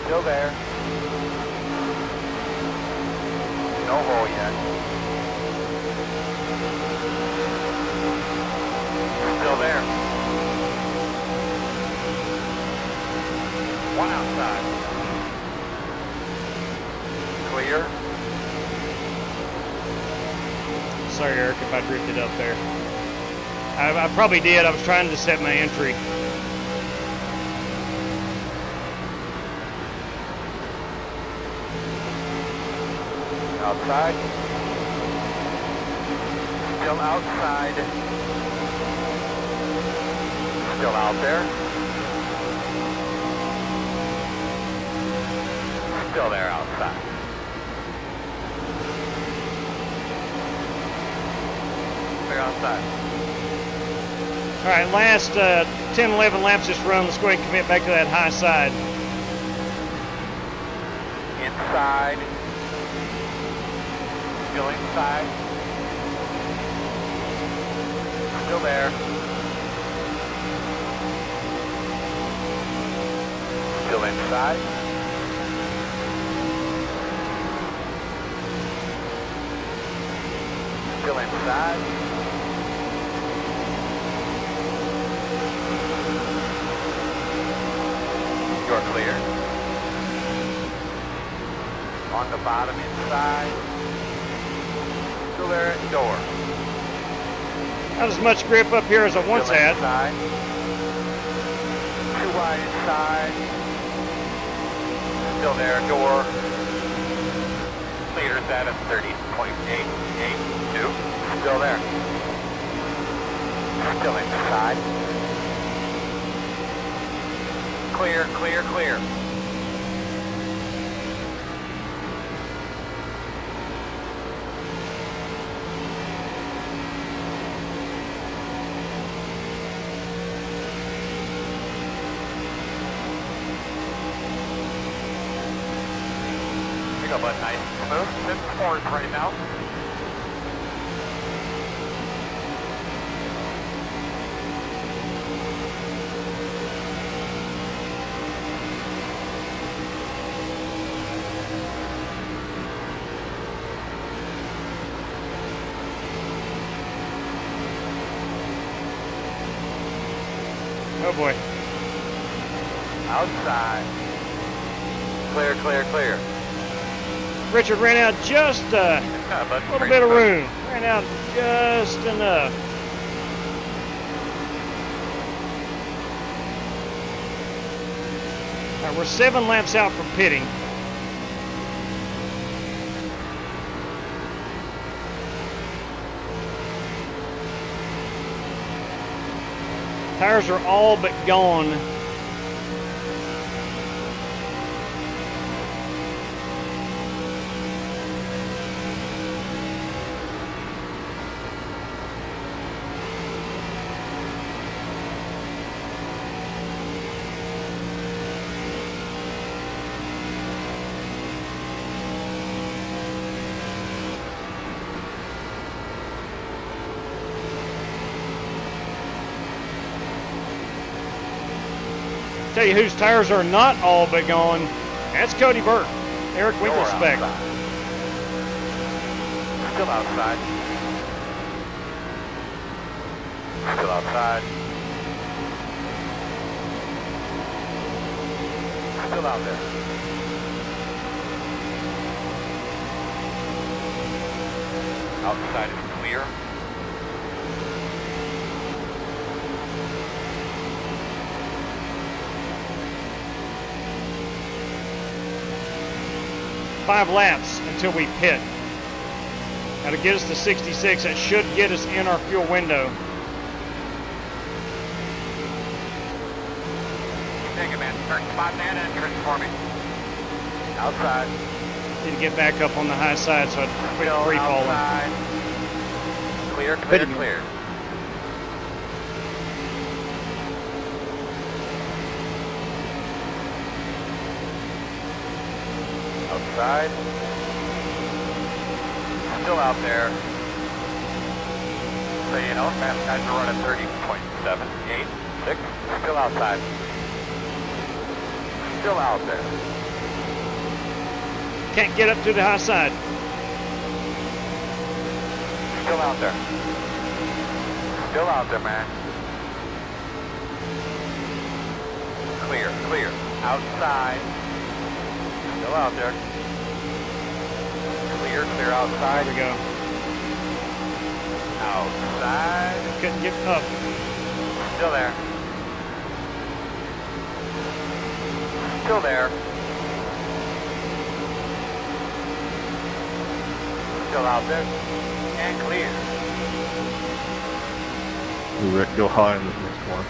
Still there. No hole yet. Still there. 1 outside. Clear. Sorry, Eric, if I drifted up there. I probably did. I was trying to set my entry. Outside. Still outside. Still out there. Still there outside. Clear outside. All right, last 10, 11 laps this run. Let's go ahead and commit back to that high side. Inside. Still inside. Still there. Still inside. Still inside. You're clear. On the bottom inside. Still there at door. Not as much grip up here as I once had. Inside. 2 wide inside. Still there, door. Leader's at a 30.882. Still there. Still inside. Clear, clear, clear. Pick up a nice smooth. Six fours right now. Oh boy. Outside. Clear, clear, clear. Richard ran out just a little bit of room. Ran out just enough. All right, we're 7 laps out from pitting. Tires are all but gone. Tell you whose tires are not all but gone. That's Cody Burke, Eric Winkelspec. Still outside. Still outside. Still out there. Outside is clear. Five laps until we pit. That'll get us to 66. That should get us in our fuel window. Take it, man. Turn spot man entrance for me. Outside. Need to get back up on the high side so I quit free falling. Clear, clear, clear. Outside. Still out there. So you know, fast guys are running 30.786. Still outside. Still out there. Can't get up to the high side. Still out there. Still out there, man. Clear, clear. Outside. Still out there. Clear, clear outside. There we go. Outside. Couldn't get up. Still there. Still there. Still out there. And clear. Rick, go high in this next one.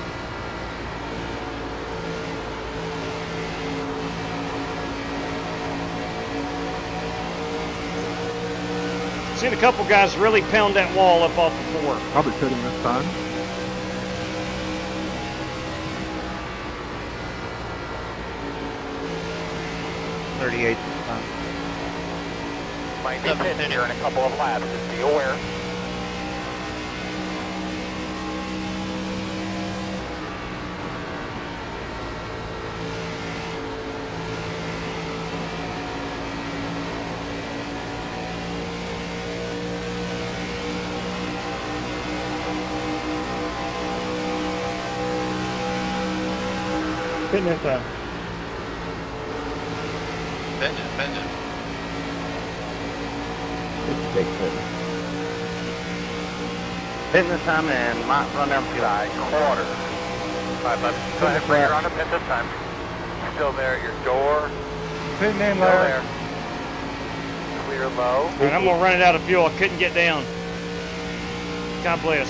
Seen a couple guys really pound that wall up off the floor. Probably pitting this time. Might be pitting here in a couple of laps. Just be aware. Pitting this time. Benjamin. Pitting this time and might run down to Side quarter. 5 left. Go ahead, bring her on a pit this time. Still there at your door. pitting in Still low. there. Clear low. All right, I'm going to run it out of fuel. I couldn't get down. God bless.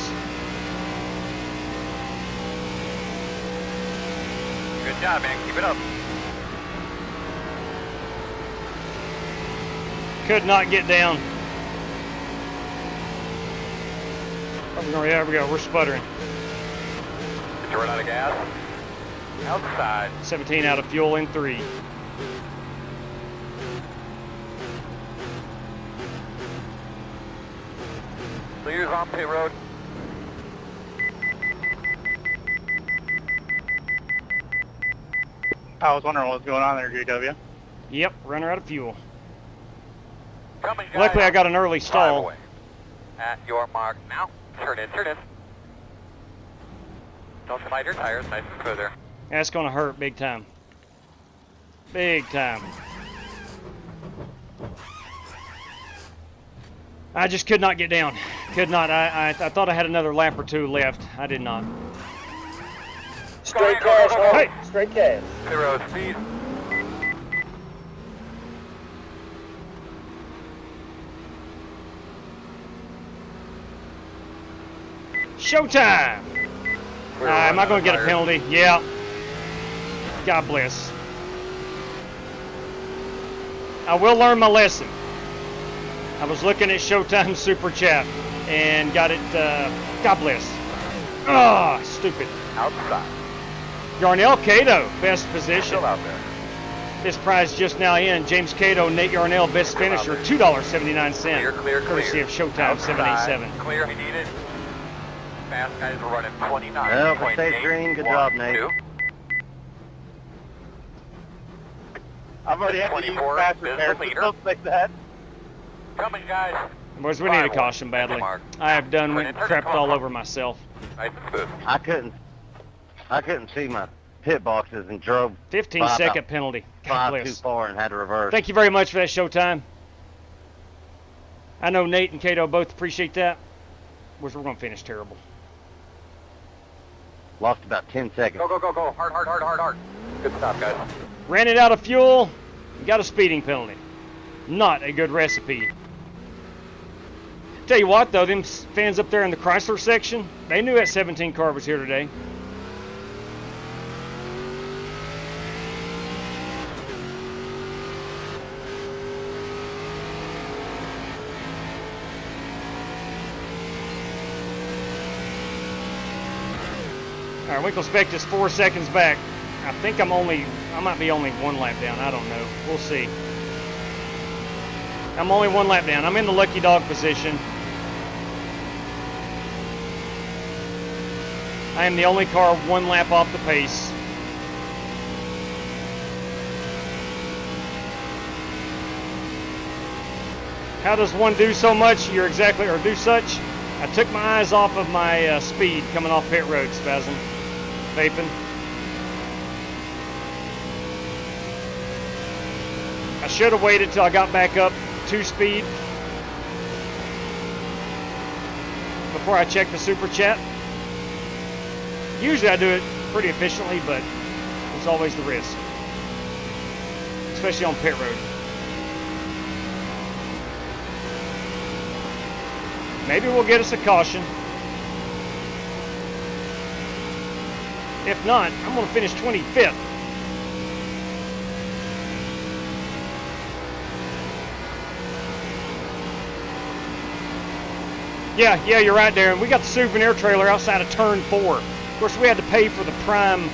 Good job, man. Keep it up. Could not get down. Oh, yeah, we go. We're sputtering. Did you run out of gas? Outside. 17 out of fuel in 3. Clear's on pit road. I was wondering what was going on there, JW. Yep, runner out of fuel. Coming, guys. Luckily, I got an early Drive stall. away. At your mark now. Turn in, turn in. Don't slide your tires, nice and smooth there. That's going to hurt big time. Big time. I just could not get down. Could not. I thought I had another lap or 2 left. I did not. Straight cash, hey! Straight cash. 0 speed. Showtime! Am I going to get a penalty? Yeah. God bless. I will learn my lesson. I was looking at Showtime Super Chat and got it, God bless. Ah, stupid. Outside. Yarnell Cato, best position. Still out there. This prize just now in. James Cato, Nate Yarnell, best finisher, $2.79. Clear. Courtesy of Showtime Outside. 787. Clear, we need it. Fast guys are running 29. Well, stay green. Good job, Nate. I've already had to use 24 faster is the pairs, leader. don't like that. Coming, guys. Boys, we need a caution badly. I have done crapped all over myself. Nice and smooth. I couldn't see my pit boxes and drove 15-second penalty. God 5 too bless. far and had to reverse. Thank you very much for that, Showtime. I know Nate and Cato both appreciate that. We're going to finish terrible. Lost about 10 seconds. Go. Hard. Good stop, guys. Ran it out of fuel. Got a speeding penalty. Not a good recipe. Tell you what, though, them fans up there in the Chrysler section, they knew that 17 car was here today. All right, Winkle Spect is 4 seconds back. I think I might be only 1 lap down. I don't know. We'll see. I'm only 1 lap down. I'm in the lucky dog position. I am the only car 1 lap off the pace. How does one do so much? You're exactly, or do such? I took my eyes off of my speed coming off pit road, Spasm. Vaping. I should have waited till I got back up to speed before I checked the super chat. Usually I do it pretty efficiently, but there's always the risk, especially on pit road. Maybe we'll get us a caution. If not, I'm going to finish 25th. Yeah, you're right, Darren. We got the souvenir trailer outside of turn 4. Of course, we had to pay for the prime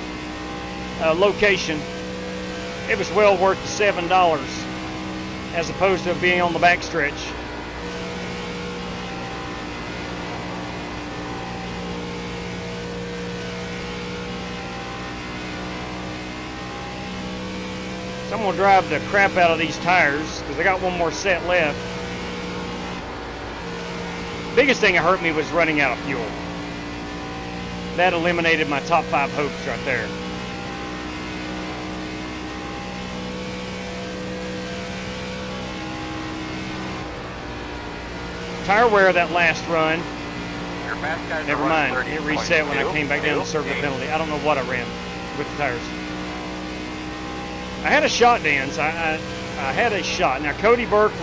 location. It was well worth the $7 as opposed to being on the backstretch. So I'm going to drive the crap out of these tires because I got 1 more set left. Biggest thing that hurt me was running out of fuel. That eliminated my top 5 hopes right there. Tire wear that last run. Never mind. It reset when I came back down to serve the penalty. I don't know what I ran with the tires. I had a shot, Dan. I had a shot. Now, Cody Burke he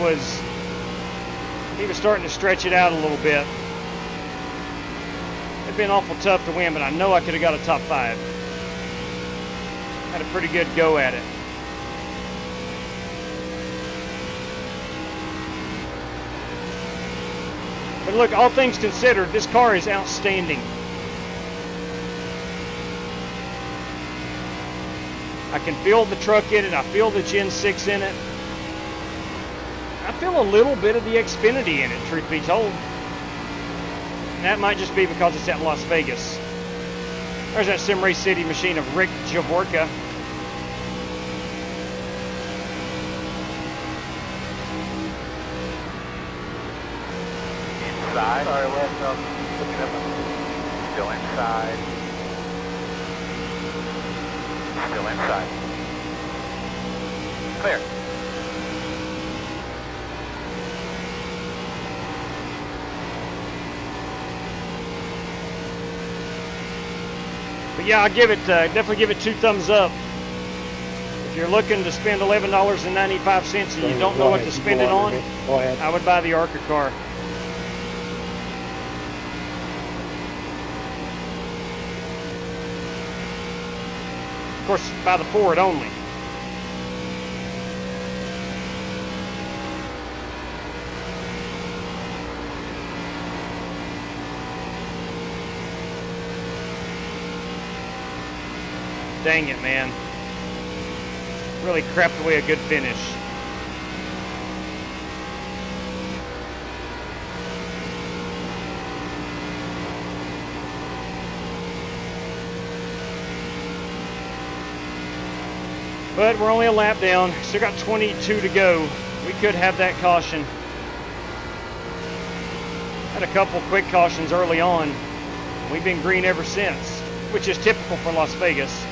was starting to stretch it out a little bit. It'd been awful tough to win, but I know I could have got a top 5. Had a pretty good go at it. But look, all things considered, this car is outstanding. I can feel the truck in it. I feel the Gen 6 in it. I feel a little bit of the Xfinity in it, truth be told. And that might just be because it's at Las Vegas. There's that Sim Race City machine of Rick Javorka. Inside. Sorry, left up. Looking up. Still inside. Still inside. Clear. But yeah, I'll give it, definitely give it 2 thumbs up. If you're looking to spend $11.95 and you don't know what to spend it on, I would buy the ARCA car. Of course, by the Ford only. Dang it, man. Really crapped away a good finish. But we're only a lap down. Still got 22 to go. We could have that caution. Had a couple quick cautions early on. We've been green ever since, which is typical for Las Vegas.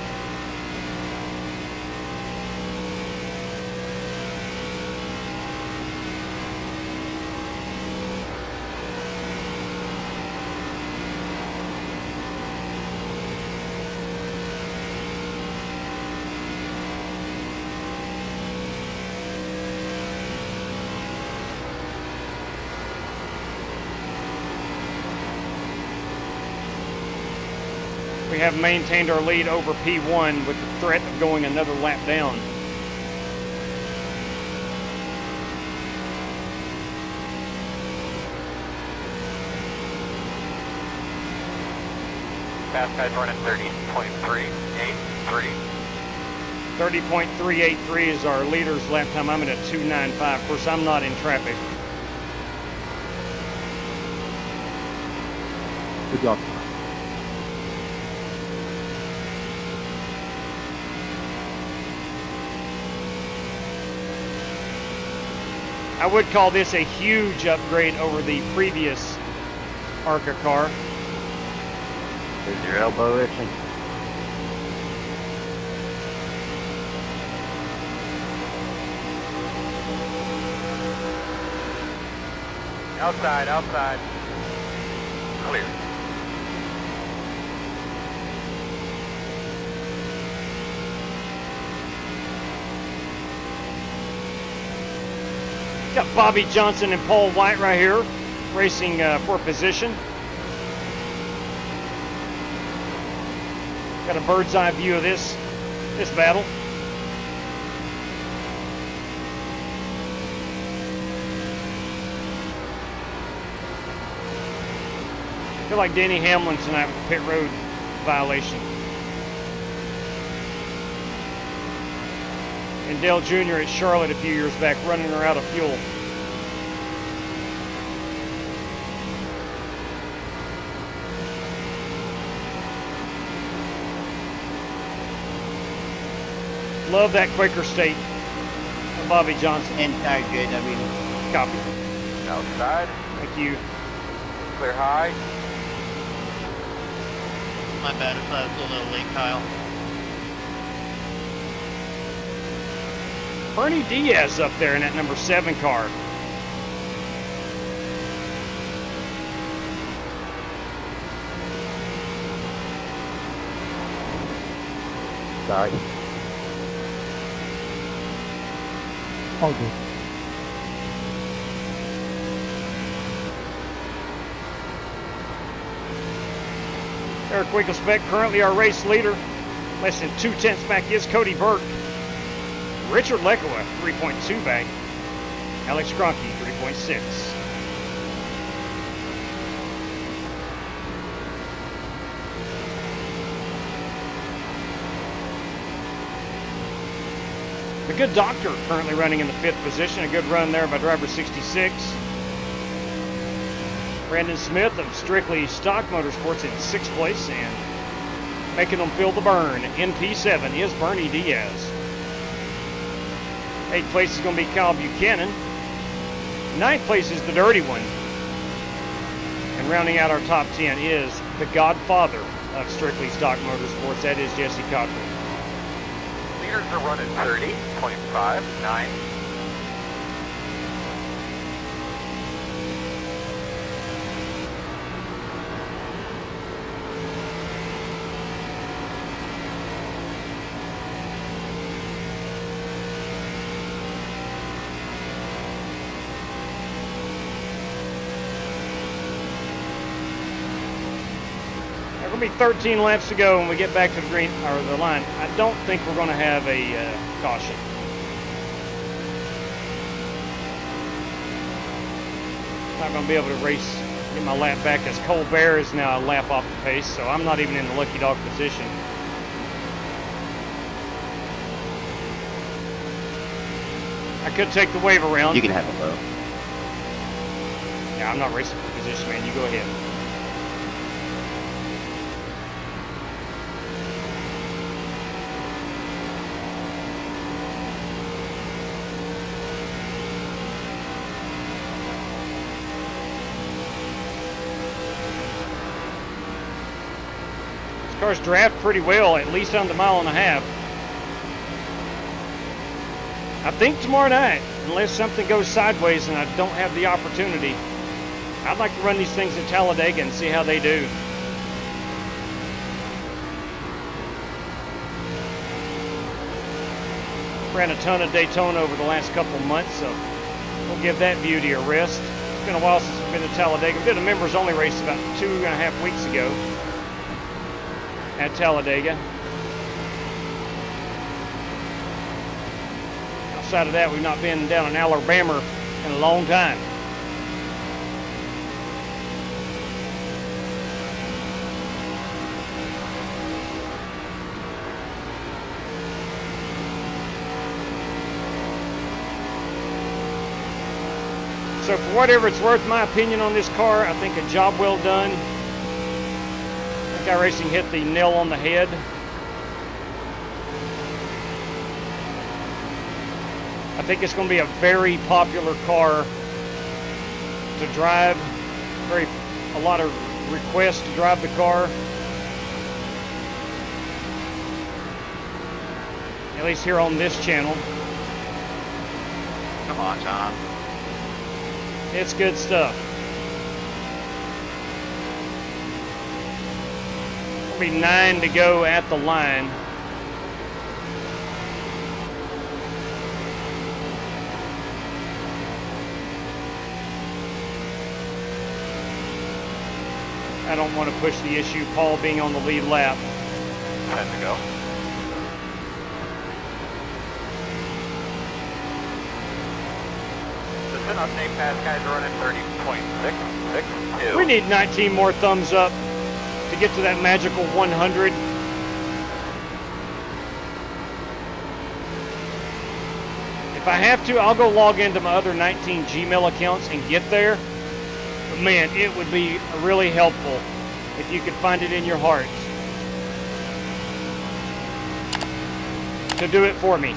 We have maintained our lead over P1 with the threat of going another lap down. Fast guy's running 30.383. 30.383 is our leader's lap time. I'm at a 2:95. Of course, I'm not in traffic. Good job. I would call this a huge upgrade over the previous ARCA car. Is your elbow itching? Outside, outside. Clear. Got Bobby Johnson and Paul White right here, racing for position. Got a bird's eye view of this battle. I feel like Denny Hamlin tonight with the pit road violation. And Dale Jr. at Charlotte a few years back running her out of fuel. Love that Quaker State of Bobby Johnson. Inside JW. Copy. Outside. Thank you. Clear high. My bad if I was a little late, Kyle. Bernie Diaz up there in that number 7 car. Sorry. All good. Eric Winkelspec, currently our race leader. Less than 2/10 back is Cody Burke. Richard Lekowa, 3.2 back. Alex Cronky, 3.6. The Good Doctor currently running in the 5th position. A good run there by driver 66. Brandon Smith of Strictly Stock Motorsports in 6th place, and making them feel the burn in P7 is Bernie Diaz. 8th place is going to be Kyle Buchanan. 9th place is the dirty one. And rounding out our top 10 is the godfather of Strictly Stock Motorsports. That is Jesse Cochran. Leaders are running 30.59. There'll be 13 laps to go when we get back to the green or the line. I don't think we're going to have a caution. Not going to be able to race, get my lap back as Colbert is now a lap off the pace, so I'm not even in the lucky dog position. I could take the wave around. You can have it, though. Yeah, I'm not racing for position, man. You go ahead. Cars draft pretty well, at least on the 1.5 miles. I think tomorrow night, unless something goes sideways and I don't have the opportunity, I'd like to run these things at Talladega and see how they do. Ran a ton of Daytona over the last couple of months, so we'll give that beauty a rest. It's been a while since we've been to Talladega. We did a members only race about 2.5 weeks ago at Talladega. Outside of that, we've not been down in Alabama in a long time. So for whatever it's worth, my opinion on this car, I think a job well done. iRacing hit the nail on the head. I think it's going to be a very popular car to drive. A lot of requests to drive the car. At least here on this channel. Come on, Tom. It's good stuff. Be 9 to go at the line. I don't want to push the issue, Paul being on the lead lap. 10 to go. Just an update, fast guys are running 30.662. We need 19 more thumbs up to get to that magical 100. If I have to, I'll go log into my other 19 Gmail accounts and get there. But man, it would be really helpful if you could find it in your heart to do it for me.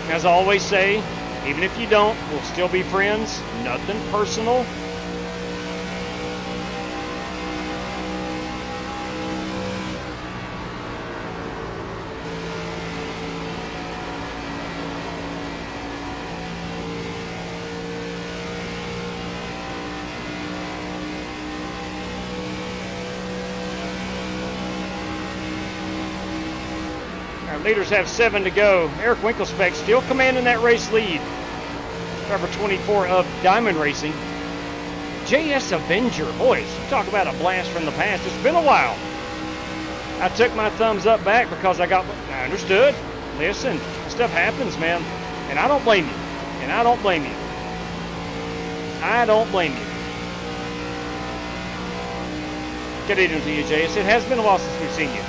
As I always say, even if you don't, we'll still be friends. Nothing personal. Our leaders have 7 to go. Eric Winklespec still commanding that race lead. Driver 24 of Diamond Racing. JS Avenger. Boys, talk about a blast from the past. It's been a while. I took my thumbs up back because I understood. Listen, stuff happens, man. And I don't blame you. And I don't blame you. I don't blame you. Good evening to you, JS. It has been a while since we've seen you.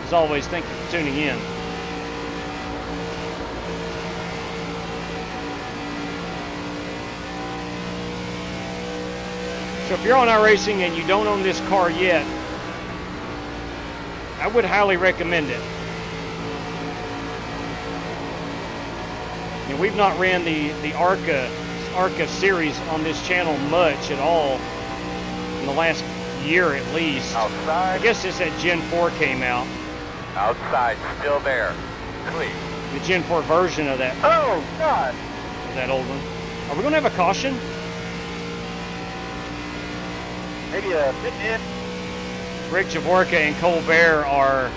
As always, thank you for tuning in. So if you're on iRacing and you don't own this car yet, I would highly recommend it. And we've not ran the ARCA series on this channel much at all in the last year at least. Outside. I guess it's that Gen 4 came out. Outside, still there. Clean. The Gen 4 version of that. Oh, God. Of that old one. Are we going to have a caution? Maybe a pit in. Rick Javorka and Colbert are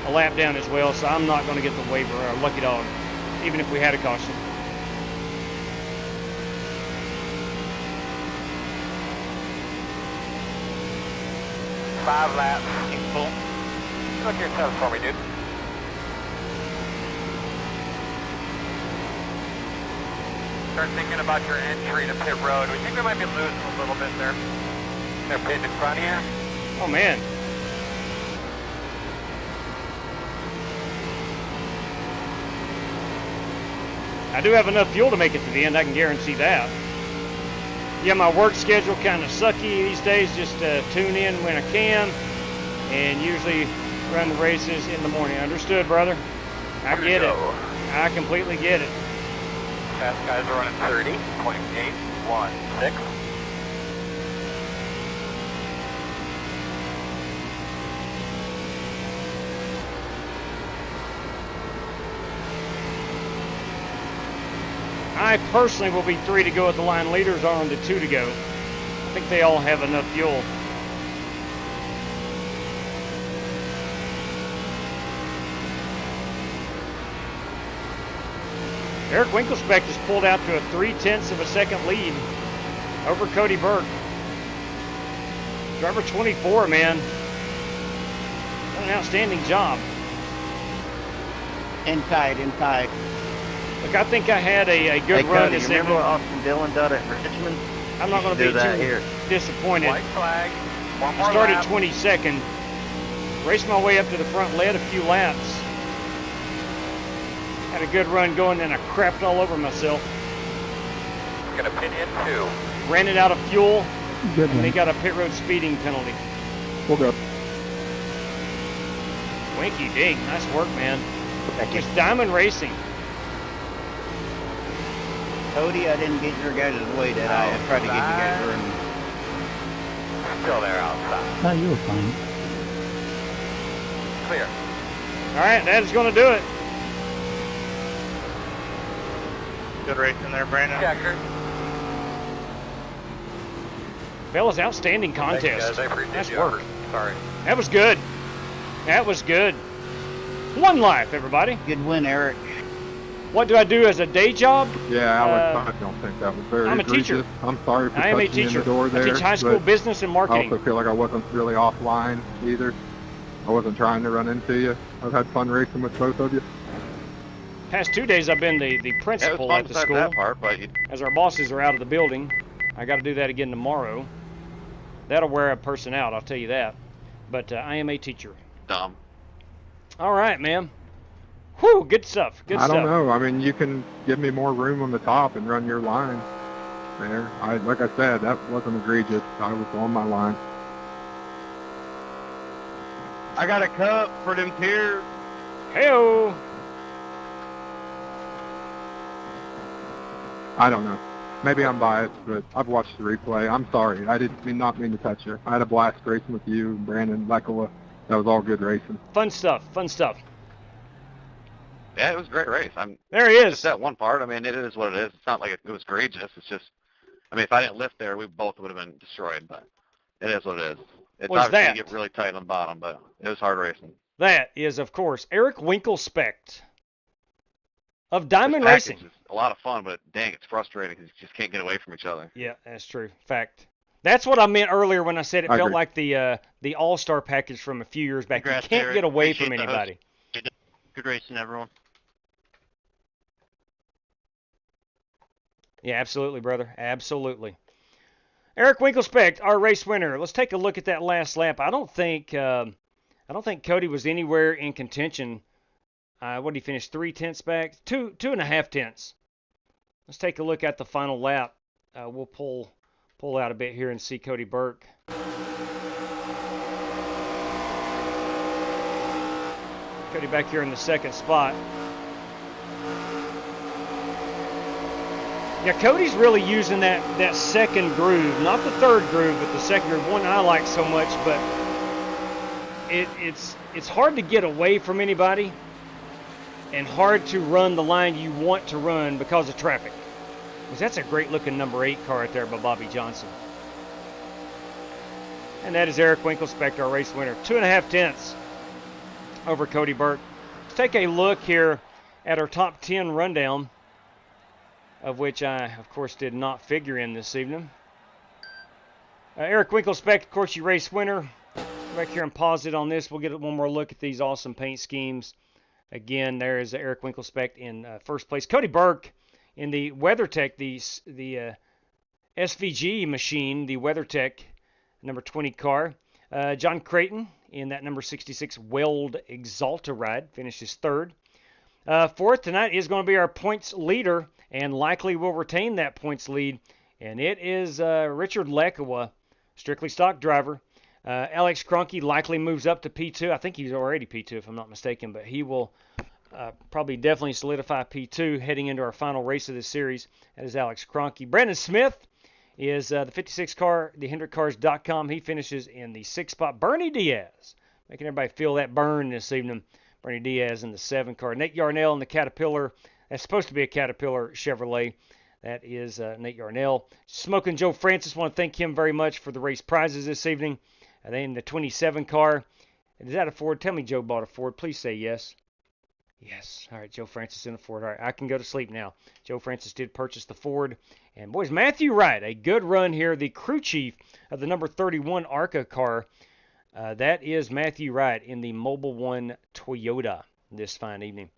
a lap down as well, so I'm not going to get the waiver or lucky dog, even if we had a caution. Five laps. Full. Look your test for me, dude. Start thinking about your entry to pit road. We think we might be losing a little bit there. They're pitting in front of you. Oh, man. I do have enough fuel to make it to the end, I can guarantee that. Yeah, my work schedule kind of sucky these days, just tune in when I can, and usually run the races in the morning. Understood, brother? I get it. I completely get it. Fast guys are running 30.816. I personally will be 3 to go at the line. Leaders are on to 2 to go. I think they all have enough fuel. Eric Winklespec has pulled out to a 0.3 of a second lead over Cody Burke. Driver 24, man, done an outstanding job. Inside. Look, I think I had a good run Cody, this you remember evening. what Austin Dillon done at Richmond? I'm not going to be too disappointed. White flag. One I more started lap. 22nd, raced my way up to the front, led a few laps. Had a good run going, then I crapped all over myself. Gonna pit in 2. Ran it out of fuel, Good and they one. got a pit road speeding penalty. We'll go. Winky dink, nice work, man. It's Diamond Racing. Cody, I didn't get your guys' way, did I? I tried to get you guys running. Still there outside. No, you were fine. Clear. All right, that is going to do it. Good race in there, Brandon. Checker. Fellas, outstanding Thank you, contest. guys. I appreciate Nice the work. effort. Sorry. That was good. That was good. One life, everybody. Good win, Eric. What do I do as a day job? Yeah, Alex, I don't think that was very I'm a egregious. teacher. I'm sorry for I am a touching you in teacher. the door there. I teach high school but business and marketing. I also feel like I wasn't really offline either. I wasn't trying to run into you. I've had fun racing with both of you. Past 2 days I've been the principal fun at the besides school. that part, but As our bosses are out of the building. I got to do that again tomorrow. That'll wear a person out, I'll tell you that. But I am a teacher. dumb. All right, man. Whew, good stuff. Good I stuff. don't know. I mean, you can give me more room on the top and run your line there. Like I said, that wasn't egregious. I was on my line. I got a cup for them tears. Hey-o. I don't know. Maybe I'm biased, but I've watched the replay. I'm sorry. I didn't not mean to touch you. I had a blast racing with you, Brandon, Lekola. That was all good racing. Fun stuff. Fun stuff. Yeah, it was a great race. There he is. Just that one part. I mean, it is what it is. It's not like it was egregious. It's just, I mean, if I didn't lift there, we both would have been destroyed. But it is what it is. It's What's obviously that? gonna get really tight on the bottom, but it was hard racing. That is, of course, Eric Winkelspect of This Diamond package Racing. is a lot of fun, but dang, it's frustrating because you just can't get away from each other. Yeah, that's true. Fact. That's what I meant earlier when I said it I felt agree. like the All-Star package from a few years back. Congrats, You can't Eric. get away Appreciate from the host. anybody. Good racing, everyone. Yeah, absolutely, brother. Absolutely. Eric Winkelspect, our race winner. Let's take a look at that last lap. I don't think Cody was anywhere in contention. What did he finish? 0.3 back? 2.5 tenths. Let's take a look at the final lap. We'll pull out a bit here and see Cody Burke. Cody back here in the second spot. Yeah, Cody's really using that second groove, not the third groove, but the second groove. One I like so much, but it's hard to get away from anybody and hard to run the line you want to run because of traffic. Because that's a great looking number 8 car right there by Bobby Johnson. And that is Eric Winkelspect, our race winner. 2.5 tenths over Cody Burke. Let's take a look here at our top 10 rundown, of which I, of course, did not figure in this evening. Eric Winkelspect, of course, your race winner. Go back here and pause it on this. We'll get one more look at these awesome paint schemes. Again, there is Eric Winkelspect in first place. Cody Burke in the WeatherTech, the SVG machine, the WeatherTech number 20 car. John Creighton in that number 66 Weld Exalta ride, finishes third. Fourth tonight is going to be our points leader, and likely will retain that points lead, and it is Richard Lekawa, strictly stock driver. Alex Cronky likely moves up to P2. I think he's already P2 if I'm not mistaken, but he will probably definitely solidify P2 heading into our final race of this series. That is Alex Cronky. Brandon Smith is the 56 car, the HendrickCars.com. He finishes in the 6th spot. Bernie Diaz, making everybody feel that burn this evening. Bernie Diaz in the 7 car. Nate Yarnell in the Caterpillar. That's supposed to be a Caterpillar Chevrolet. That is Nate Yarnell. Smoking Joe Francis, want to thank him very much for the race prizes this evening. And then the 27 car. Is that a Ford? Tell me Joe bought a Ford. Please say yes. Yes. All right, Joe Francis in a Ford. All right, I can go to sleep now. Joe Francis did purchase the Ford. And boys, Matthew Wright, a good run here. The crew chief of the number 31 ARCA car. That is Matthew Wright in the Mobile One Toyota this fine evening.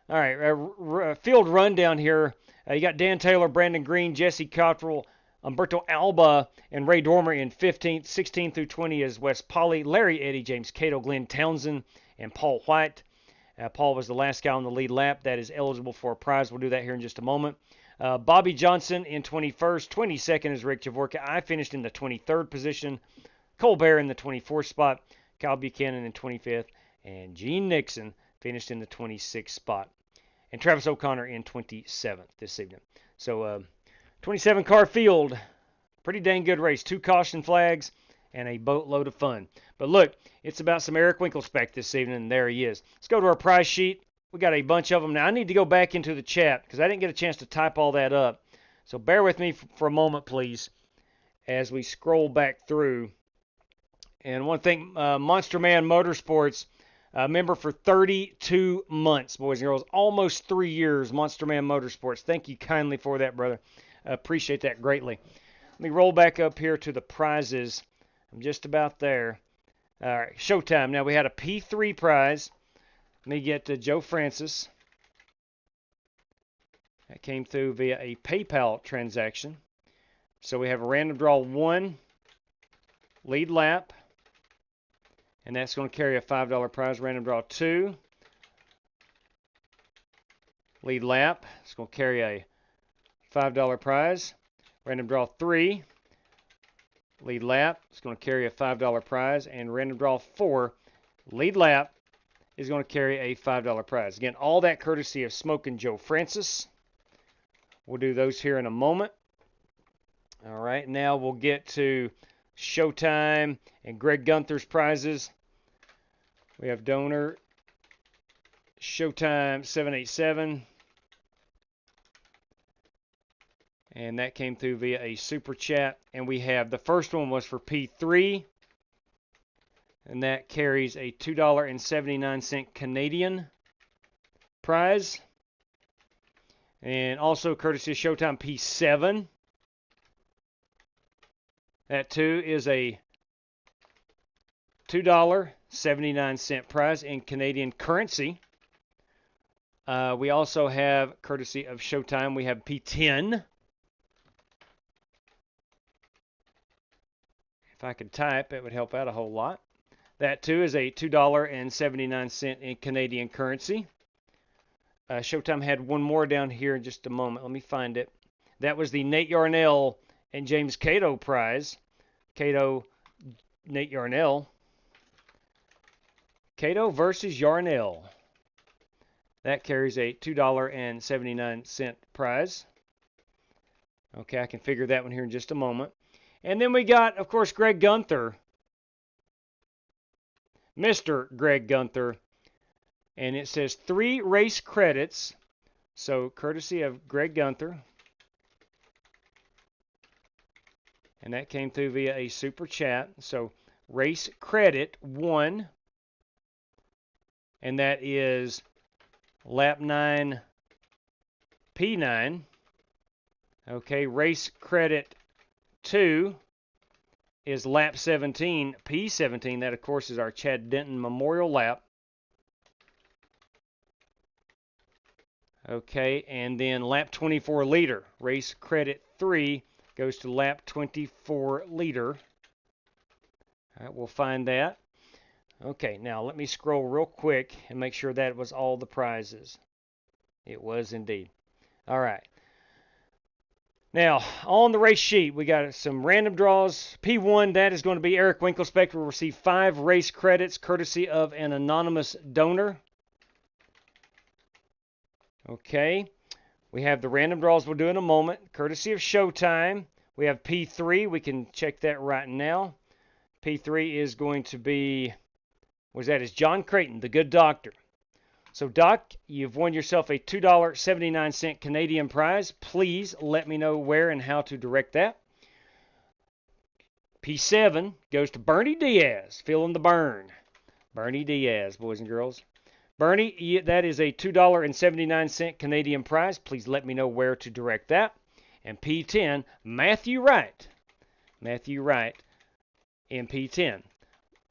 All right, field rundown here. You got Dan Taylor, Brandon Green, Jesse Cottrell, Umberto Alba, and Ray Dormer in 15th. 16 through 20 is Wes Polly, Larry Eddy, James Cato, Glenn Townsend, and Paul White. Paul was the last guy on the lead lap that is eligible for a prize. We'll do that here in just a moment. Bobby Johnson in 21st. 22nd is Rick Javorka. I finished in the 23rd position. Colbert in the 24th spot. Kyle Buchanan in 25th. And Gene Nixon finished in the 26th spot. And Travis O'Connor in 27th this evening. So 27 car field. Pretty dang good race. 2 caution flags and a boatload of fun. But look, it's about some Eric Winkelspect this evening, and there he is. Let's go to our prize sheet. We got a bunch of them. Now, I need to go back into the chat because I didn't get a chance to type all that up. So bear with me for a moment, please, as we scroll back through. And I want to thank Monster Man Motorsports, member for 32 months, boys and girls. Almost 3 years, Monster Man Motorsports. Thank you kindly for that, brother. I appreciate that greatly. Let me roll back up here to the prizes. I'm just about there. All right, showtime. Now, we had a P3 prize. Let me get to Joe Francis. That came through via a PayPal transaction. So we have a random draw 1 lead lap. And that's going to carry a $5 prize. Random draw 2 lead lap. It's going to carry a $5 prize. Random draw 3 lead lap. It's going to carry a $5 prize. And random draw 4 lead lap is going to carry a $5 prize. Again, all that courtesy of Smokin' Joe Francis. We'll do those here in a moment. All right, now we'll get to Showtime and Greg Gunther's prizes. We have donor Showtime 787. And that came through via a super chat. And we have the first one was for P3. And that carries a $2.79 Canadian prize. And also courtesy of Showtime P7. That too is a $2.79 prize in Canadian currency. We also have, courtesy of Showtime, we have P10. If I could type, it would help out a whole lot. That too is a $2.79 in Canadian currency. Showtime had one more down here in just a moment. Let me find it. That was the Nate Yarnell and James Cato prize. Cato, Nate Yarnell. Cato versus Yarnell. That carries a $2.79 prize. Okay, I can figure that one here in just a moment. And then we got, of course, Greg Gunther. Mr. Greg Gunther. And it says 3 race credits. So, courtesy of Greg Gunther. And that came through via a super chat. So, race credit 1. And that is lap 9, P9. Okay, race credit 2 is lap 17, P17. That, of course, is our Chad Denton Memorial Lap. Okay, and then lap 24 leader. Race credit 3 goes to lap 24 leader. All right, we'll find that. Okay, now let me scroll real quick and make sure that was all the prizes. It was indeed. All right. Now, on the race sheet, we got some random draws. P1, that is going to be Eric Winkelspector will receive 5 race credits courtesy of an anonymous donor. Okay. We have the random draws we'll do in a moment, courtesy of Showtime. We have P3. We can check that right now. P3 is going to be, what's that? Is John Creighton, the good doctor. So, Doc, you've won yourself a $2.79 Canadian prize. Please let me know where and how to direct that. P7 goes to Bernie Diaz, feeling the burn. Bernie Diaz, boys and girls. Bernie, that is a $2.79 Canadian prize. Please let me know where to direct that. And P10, Matthew Wright. Matthew Wright in P10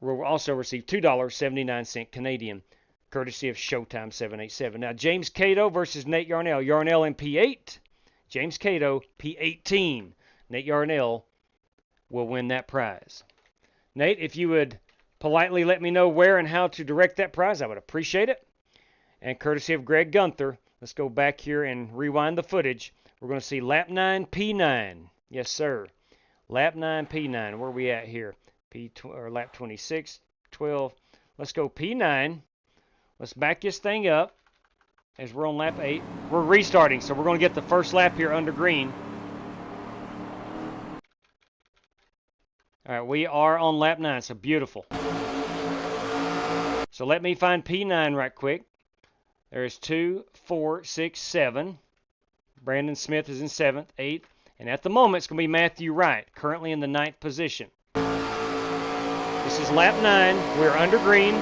will also receive $2.79 Canadian, courtesy of Showtime 787. Now, James Cato versus Nate Yarnell. Yarnell in P8. James Cato, P18. Nate Yarnell will win that prize. Nate, if you would politely let me know where and how to direct that prize, I would appreciate it. And courtesy of Greg Gunther, let's go back here and rewind the footage. We're going to see lap 9, P9. Yes, sir. Lap 9, P9. Where are we at here? Lap 26, 12. Let's go P9. Let's back this thing up as we're on lap 8. We're restarting, so we're going to get the first lap here under green. All right, we are on lap 9, so beautiful. So let me find P9 right quick. There's 2, 4, 6, 7. Brandon Smith is in 7th, 8th. And at the moment, it's going to be Matthew Wright, currently in the 9th position. This is lap 9. We're under green.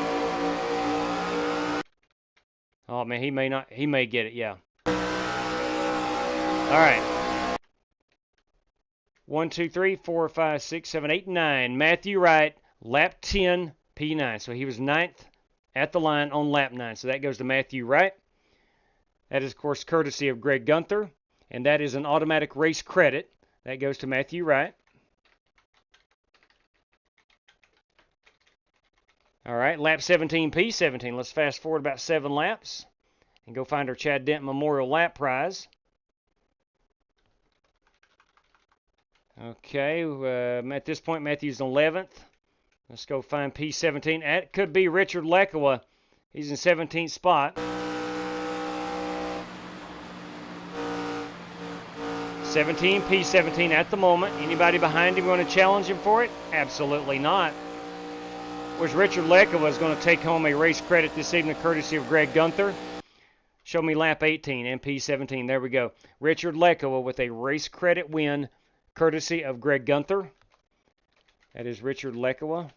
Oh, man, he may get it, yeah. All right. 1, 2, 3, 4, 5, 6, 7, 8, 9. Matthew Wright, lap 10, P9. So he was 9th at the line on lap 9. So that goes to Matthew Wright. That is, of course, courtesy of Greg Gunther. And that is an automatic race credit. That goes to Matthew Wright. All right, lap 17, P17. Let's fast forward about 7 laps and go find our Chad Denton Memorial Lap Prize. Okay, at this point, Matthew's 11th. Let's go find P17. That could be Richard Lekawa. He's in 17th spot. 17, P17 at the moment. Anybody behind him going to challenge him for it? Absolutely not. Whereas Richard Lekawa is going to take home a race credit this evening, courtesy of Greg Gunther. Show me lap 18 and P17. There we go. Richard Lekawa with a race credit win, courtesy of Greg Gunther. That is Richard Lekawa.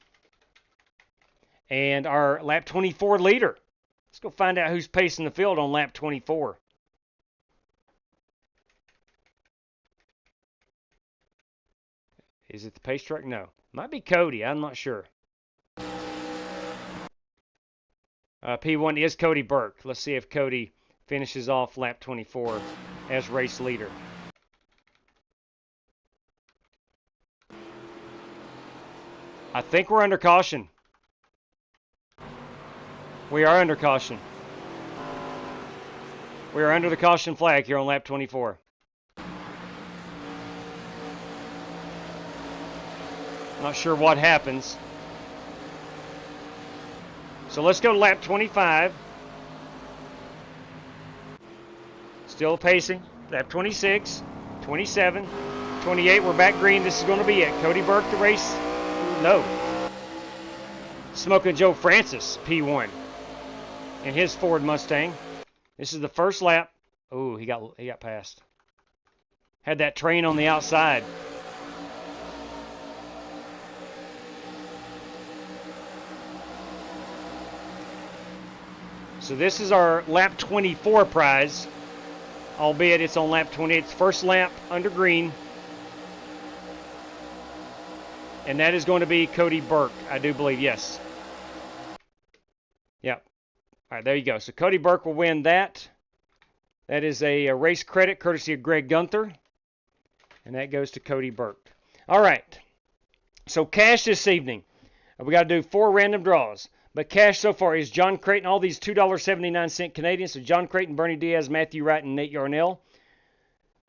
and our lap 24 leader. Let's go find out who's pacing the field on lap 24. Is it the pace truck? No. Might be Cody. I'm not sure. P1 is Cody Burke. Let's see if Cody finishes off lap 24 as race leader. I think we're under caution. We are under caution. We are under the caution flag here on lap 24. Not sure what happens. So let's go to lap 25. Still pacing. Lap 26, 27, 28. We're back green. This is going to be it. Cody Burke, the race. No. Smoking Joe Francis, P1. In his Ford Mustang. This is the first lap. Oh, he got passed. Had that train on the outside. So this is our lap 24 prize, albeit it's on lap 20. It's first lap under green. And that is going to be Cody Burke, I do believe, yes. Yep. All right, there you go. So Cody Burke will win that. That is a race credit courtesy of Greg Gunther. And that goes to Cody Burke. All right. So cash this evening. We got to do 4 random draws. But cash so far is John Creighton, all these $2.79 Canadian. So John Creighton, Bernie Diaz, Matthew Wright, and Nate Yarnell.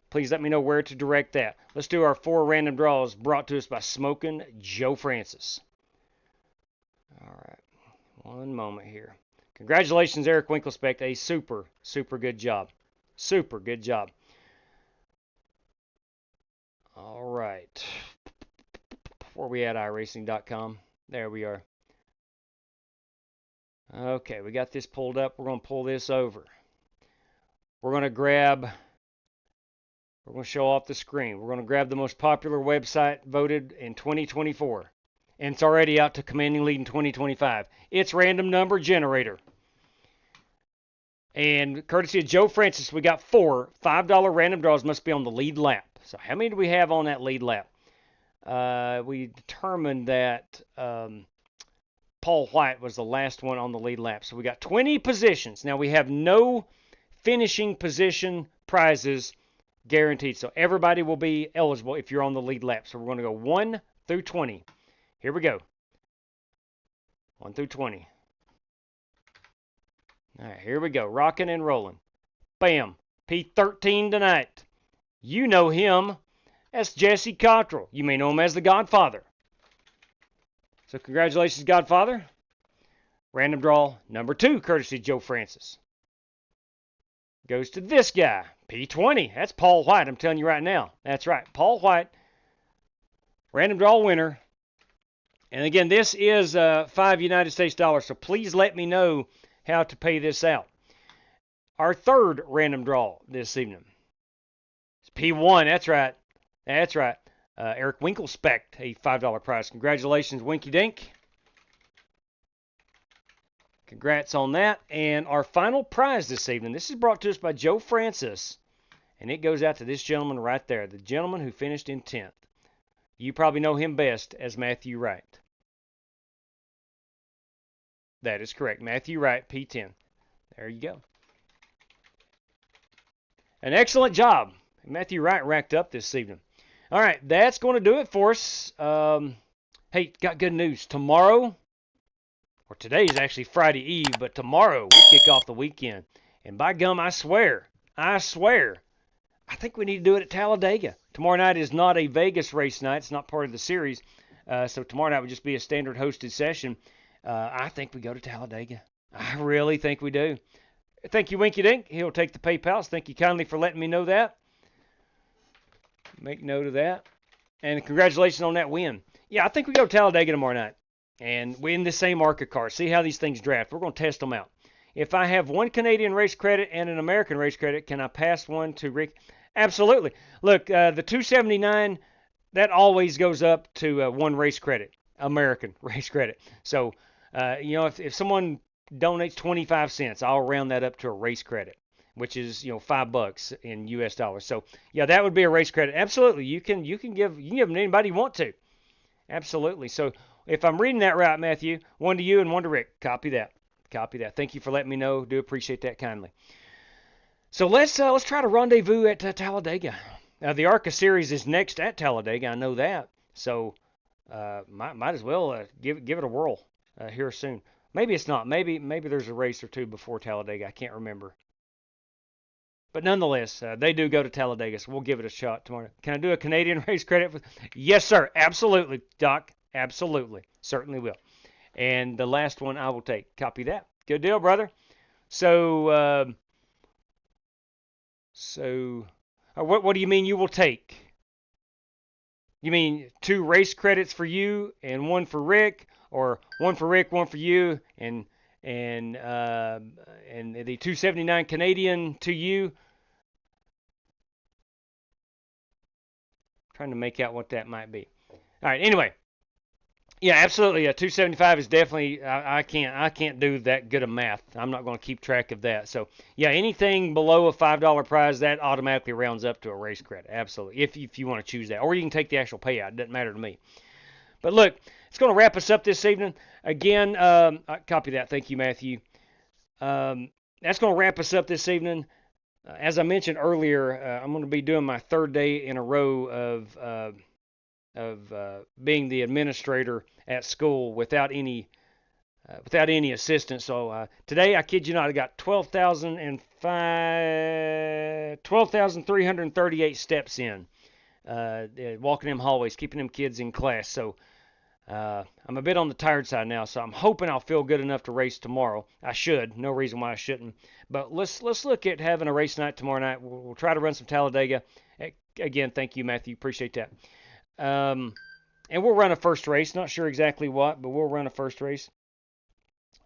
Please let me know where to direct that. Let's do our 4 random draws brought to us by Smoking Joe Francis. All right. One moment here. Congratulations, Eric Winkelspect. A super, super good job. Super good job. All right. Where are we at, iRacing.com? There we are. Okay, we got this pulled up. We're going to pull this over. We're going to show off the screen. We're going to grab the most popular website voted in 2024. And it's already out to commanding lead in 2025. It's Random Number Generator. And courtesy of Joe Francis, we got 4 $5 random draws must be on the lead lap. So how many do we have on that lead lap? We determined that Paul White was the last one on the lead lap. So we got 20 positions. Now we have no finishing position prizes guaranteed. So everybody will be eligible if you're on the lead lap. So we're going to go 1 through 20. Here we go. 1 through 20. All right, here we go. Rocking and rolling. Bam. P13 tonight. You know him. That's Jesse Cottrell. You may know him as the Godfather. So congratulations, Godfather. Random draw number 2, courtesy Joe Francis. Goes to this guy, P20. That's Paul White, I'm telling you right now. That's right, Paul White. Random draw winner. And again, this is $5 United States dollars, so please let me know how to pay this out. Our 3rd random draw this evening. It's P1, that's right. That's right. Eric Winkelspect, a $5 prize. Congratulations, Winky Dink. Congrats on that. And our final prize this evening, this is brought to us by Joe Francis. And it goes out to this gentleman right there, the gentleman who finished in 10th. You probably know him best as Matthew Wright. That is correct. Matthew Wright, P10. There you go. An excellent job. Matthew Wright racked up this evening. All right, that's going to do it for us. Hey, got good news. Tomorrow, or today is actually Friday Eve, but tomorrow we kick off the weekend. And by gum, I swear, I think we need to do it at Talladega. Tomorrow night is not a Vegas race night. It's not part of the series. So tomorrow night would just be a standard hosted session. I think we go to Talladega. I really think we do. Thank you, Winky Dink. He'll take the PayPals. Thank you kindly for letting me know that. Make note of that. And congratulations on that win. Yeah, I think we go to Talladega tomorrow night. And win the same ARCA car. See how these things draft. We're going to test them out. If I have one Canadian race credit and an American race credit, can I pass one to Rick? Absolutely. Look, the $279, that always goes up to one race credit. American race credit. So If someone donates 25 cents, I'll round that up to a race credit, which is $5 in U.S. dollars. So yeah, that would be a race credit. Absolutely, you can give them to anybody you want to. Absolutely. So if I'm reading that right, Matthew, one to you and one to Rick. Copy that. Thank you for letting me know. Do appreciate that kindly. So let's try to rendezvous at Talladega. The ARCA series is next at Talladega. I know that. So might as well give it a whirl here soon. Maybe it's not. Maybe there's a race or two before Talladega. I can't remember. But nonetheless, they do go to Talladega, so we'll give it a shot tomorrow. Can I do a Canadian race credit? Yes, sir. Absolutely, Doc. Absolutely. Certainly will. And the last one I will take. Copy that. Good deal, brother. So what do you mean you will take? You mean 2 race credits for you and 1 for Rick, or 1 for Rick, 1 for you, and the 279 Canadian to you? Trying to make out what that might be. All right. Anyway, yeah, absolutely. 275 is definitely. I can't do that good of math. I'm not going to keep track of that. So yeah, anything below a $5 prize, that automatically rounds up to a race credit. Absolutely. If you want to choose that, or you can take the actual payout. It doesn't matter to me. But look, it's going to wrap us up this evening. Again, copy that. Thank you, Matthew. That's going to wrap us up this evening. As I mentioned earlier, I'm going to be doing my 3rd day in a row of being the administrator at school without any assistance. So today, I kid you not, I got 12,338 steps in, walking them hallways, keeping them kids in class. So I'm a bit on the tired side now, so I'm hoping I'll feel good enough to race tomorrow. I should. No reason why I shouldn't. But let's look at having a race night tomorrow night. We'll try to run some Talladega. Again, thank you, Matthew. Appreciate that. And we'll run a first race. Not sure exactly what, but we'll run a first race.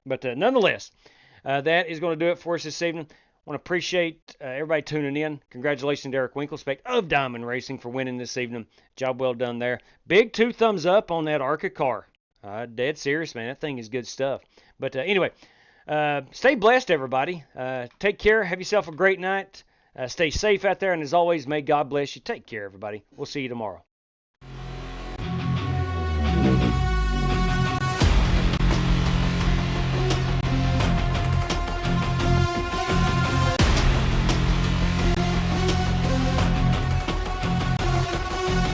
But nonetheless, that is going to do it for us this evening. I want to appreciate everybody tuning in. Congratulations to Eric Winklespect of Diamond Racing for winning this evening. Job well done there. Big 2 thumbs up on that ARCA car. Dead serious, man. That thing is good stuff. But anyway, stay blessed, everybody. Take care. Have yourself a great night. Stay safe out there. And as always, may God bless you. Take care, everybody. We'll see you tomorrow.